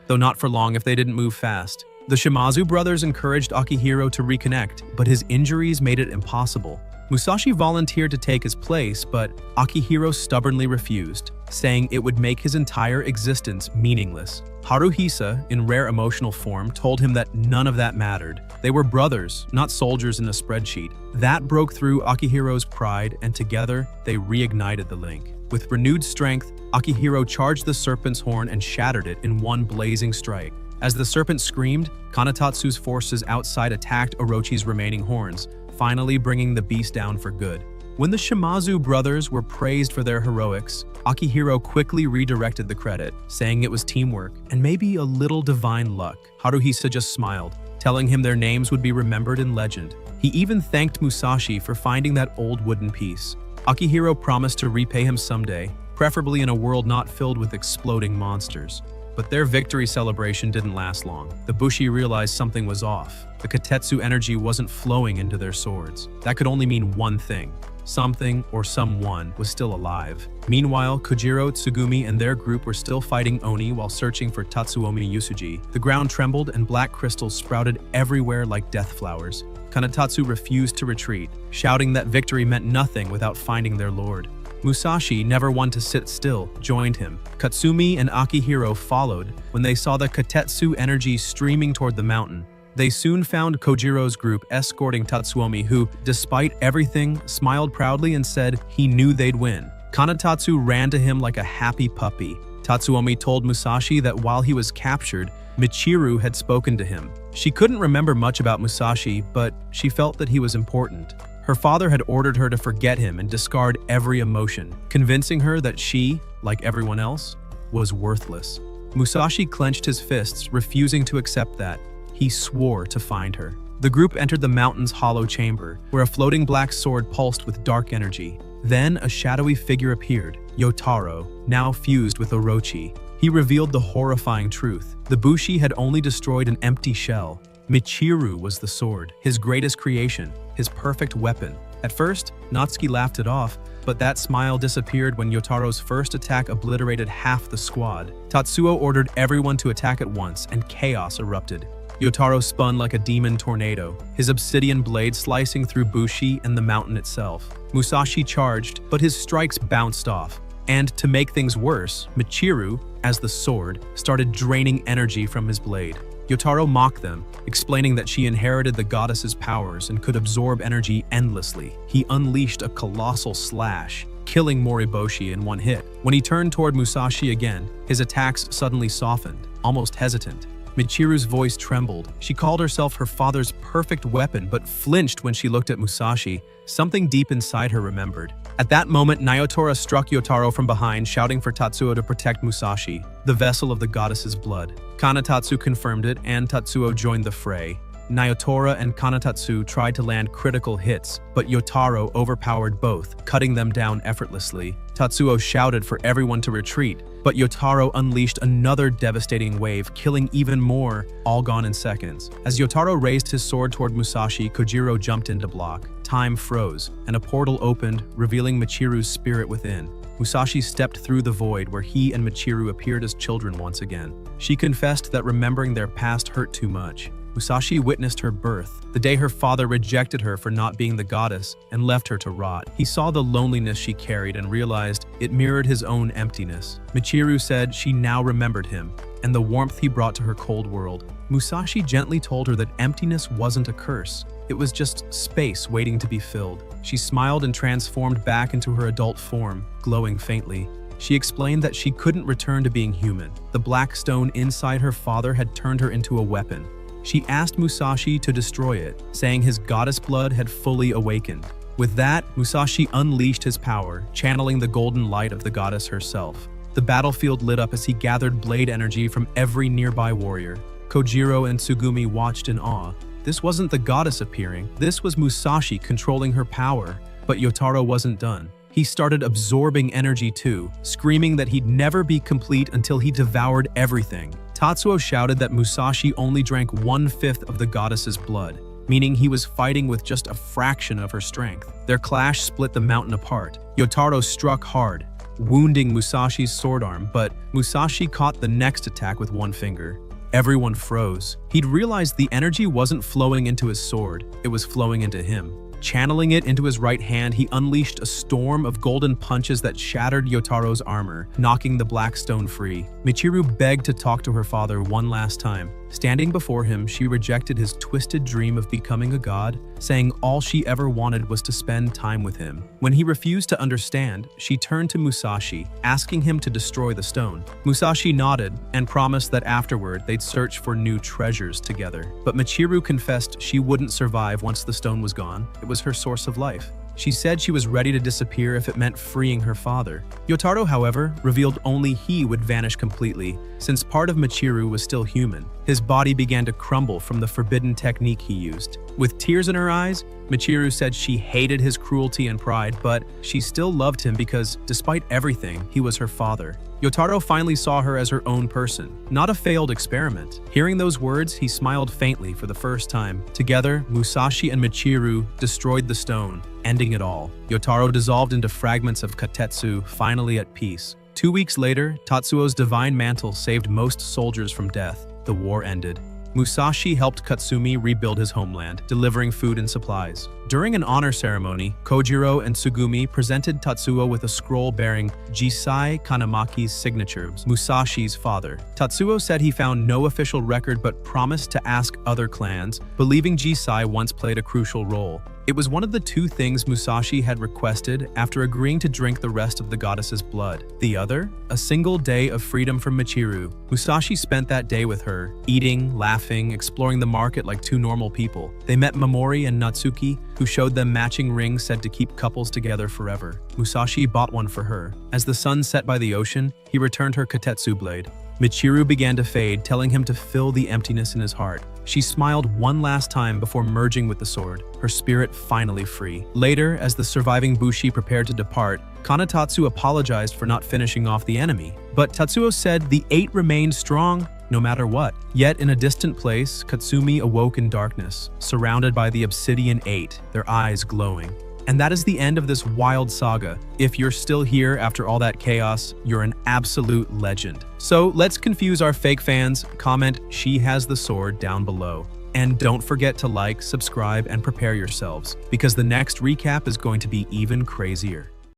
though not for long if they didn't move fast. The Shimazu brothers encouraged Akihiro to reconnect, but his injuries made it impossible. Musashi volunteered to take his place, but Akihiro stubbornly refused, saying it would make his entire existence meaningless. Haruhisa, in rare emotional form, told him that none of that mattered. They were brothers, not soldiers in a spreadsheet. That broke through Akihiro's pride, and together, they reignited the link. With renewed strength, Akihiro charged the serpent's horn and shattered it in one blazing strike. As the serpent screamed, Kanetatsu's forces outside attacked Orochi's remaining horns, finally bringing the beast down for good. When the Shimazu brothers were praised for their heroics, Akihiro quickly redirected the credit, saying it was teamwork and maybe a little divine luck. Haruhisa just smiled, telling him their names would be remembered in legend. He even thanked Musashi for finding that old wooden piece. Akihiro promised to repay him someday, preferably in a world not filled with exploding monsters. But their victory celebration didn't last long. The Bushi realized something was off. The Katetsu energy wasn't flowing into their swords. That could only mean one thing. Something or someone was still alive. Meanwhile, Kojiro, Tsugumi, and their group were still fighting Oni while searching for Tatsuomi Yusuji. The ground trembled and black crystals sprouted everywhere like death flowers. Kanetatsu refused to retreat, shouting that victory meant nothing without finding their lord. Musashi, never one to sit still, joined him. Katsumi and Akihiro followed when they saw the Katetsu energy streaming toward the mountain. They soon found Kojiro's group escorting Tatsuomi, who, despite everything, smiled proudly and said he knew they'd win. Kanetatsu ran to him like a happy puppy. Tatsuomi told Musashi that while he was captured, Michiru had spoken to him. She couldn't remember much about Musashi, but she felt that he was important. Her father had ordered her to forget him and discard every emotion, convincing her that she, like everyone else, was worthless. Musashi clenched his fists, refusing to accept that. He swore to find her. The group entered the mountain's hollow chamber, where a floating black sword pulsed with dark energy. Then a shadowy figure appeared, Yotaro, now fused with Orochi. He revealed the horrifying truth. The Bushi had only destroyed an empty shell. Michiru was the sword, his greatest creation, his perfect weapon. At first, Natsuki laughed it off, but that smile disappeared when Yotaro's first attack obliterated half the squad. Tatsuo ordered everyone to attack at once, and chaos erupted. Yotaro spun like a demon tornado, his obsidian blade slicing through Bushi and the mountain itself. Musashi charged, but his strikes bounced off. And to make things worse, Michiru, as the sword, started draining energy from his blade. Yotaro mocked them, explaining that she inherited the goddess's powers and could absorb energy endlessly. He unleashed a colossal slash, killing Moriboshi in one hit. When he turned toward Musashi again, his attacks suddenly softened, almost hesitant. Michiru's voice trembled. She called herself her father's perfect weapon, but flinched when she looked at Musashi. Something deep inside her remembered. At that moment, Naotora struck Yotaro from behind, shouting for Tatsuo to protect Musashi, the vessel of the goddess's blood. Kanetatsu confirmed it, and Tatsuo joined the fray. Naotora and Katetsu tried to land critical hits, but Yotaro overpowered both, cutting them down effortlessly. Tatsuo shouted for everyone to retreat, but Yotaro unleashed another devastating wave, killing even more, all gone in seconds. As Yotaro raised his sword toward Mousashi, Kojiro jumped in to block. Time froze, and a portal opened, revealing Michiru's spirit within. Mousashi stepped through the void where he and Michiru appeared as children once again. She confessed that remembering their past hurt too much. Musashi witnessed her birth, the day her father rejected her for not being the goddess and left her to rot. He saw the loneliness she carried and realized it mirrored his own emptiness. Michiru said she now remembered him and the warmth he brought to her cold world. Musashi gently told her that emptiness wasn't a curse. It was just space waiting to be filled. She smiled and transformed back into her adult form, glowing faintly. She explained that she couldn't return to being human. The black stone inside her father had turned her into a weapon. She asked Musashi to destroy it, saying his goddess blood had fully awakened. With that, Musashi unleashed his power, channeling the golden light of the goddess herself. The battlefield lit up as he gathered blade energy from every nearby warrior. Kojiro and Tsugumi watched in awe. This wasn't the goddess appearing, this was Musashi controlling her power. But Yotaro wasn't done. He started absorbing energy too, screaming that he'd never be complete until he devoured everything. Tatsuo shouted that Musashi only drank 1/5 of the goddess's blood, meaning he was fighting with just a fraction of her strength. Their clash split the mountain apart. Yotaro struck hard, wounding Musashi's sword arm, but Musashi caught the next attack with one finger. Everyone froze. He'd realized the energy wasn't flowing into his sword, it was flowing into him. Channeling it into his right hand, he unleashed a storm of golden punches that shattered Yotaro's armor, knocking the black stone free. Michiru begged to talk to her father one last time. Standing before him, she rejected his twisted dream of becoming a god, saying all she ever wanted was to spend time with him. When he refused to understand, she turned to Musashi, asking him to destroy the stone. Musashi nodded and promised that afterward they'd search for new treasures together. But Michiru confessed she wouldn't survive once the stone was gone. It was her source of life. She said she was ready to disappear if it meant freeing her father. Yotaro, however, revealed only he would vanish completely, since part of Michiru was still human. His body began to crumble from the forbidden technique he used. With tears in her eyes, Michiru said she hated his cruelty and pride, but she still loved him because, despite everything, he was her father. Yotaro finally saw her as her own person, not a failed experiment. Hearing those words, he smiled faintly for the first time. Together, Musashi and Michiru destroyed the stone, ending it all. Yotaro dissolved into fragments of Katetsu, finally at peace. 2 weeks later, Tatsuo's divine mantle saved most soldiers from death. The war ended. Musashi helped Katsumi rebuild his homeland, delivering food and supplies. During an honor ceremony, Kojiro and Tsugumi presented Tatsuo with a scroll bearing Jisai Kanemaki's signature, Musashi's father. Tatsuo said he found no official record but promised to ask other clans, believing Jisai once played a crucial role. It was one of the 2 things Musashi had requested after agreeing to drink the rest of the goddess's blood. The other? A single day of freedom from Michiru. Musashi spent that day with her, eating, laughing, exploring the market like 2 normal people. They met Momori and Natsuki, who showed them matching rings said to keep couples together forever. Musashi bought one for her. As the sun set by the ocean, he returned her Katetsu blade. Michiru began to fade, telling him to fill the emptiness in his heart. She smiled one last time before merging with the sword, her spirit finally free. Later, as the surviving Bushi prepared to depart, Kanetatsu apologized for not finishing off the enemy. But Tatsuo said the 8 remained strong no matter what. Yet in a distant place, Katsumi awoke in darkness, surrounded by the Obsidian 8, their eyes glowing. And that is the end of this wild saga. If you're still here after all that chaos, you're an absolute legend. So let's confuse our fake fans. Comment "She has the sword" down below. And don't forget to like, subscribe, and prepare yourselves, because the next recap is going to be even crazier.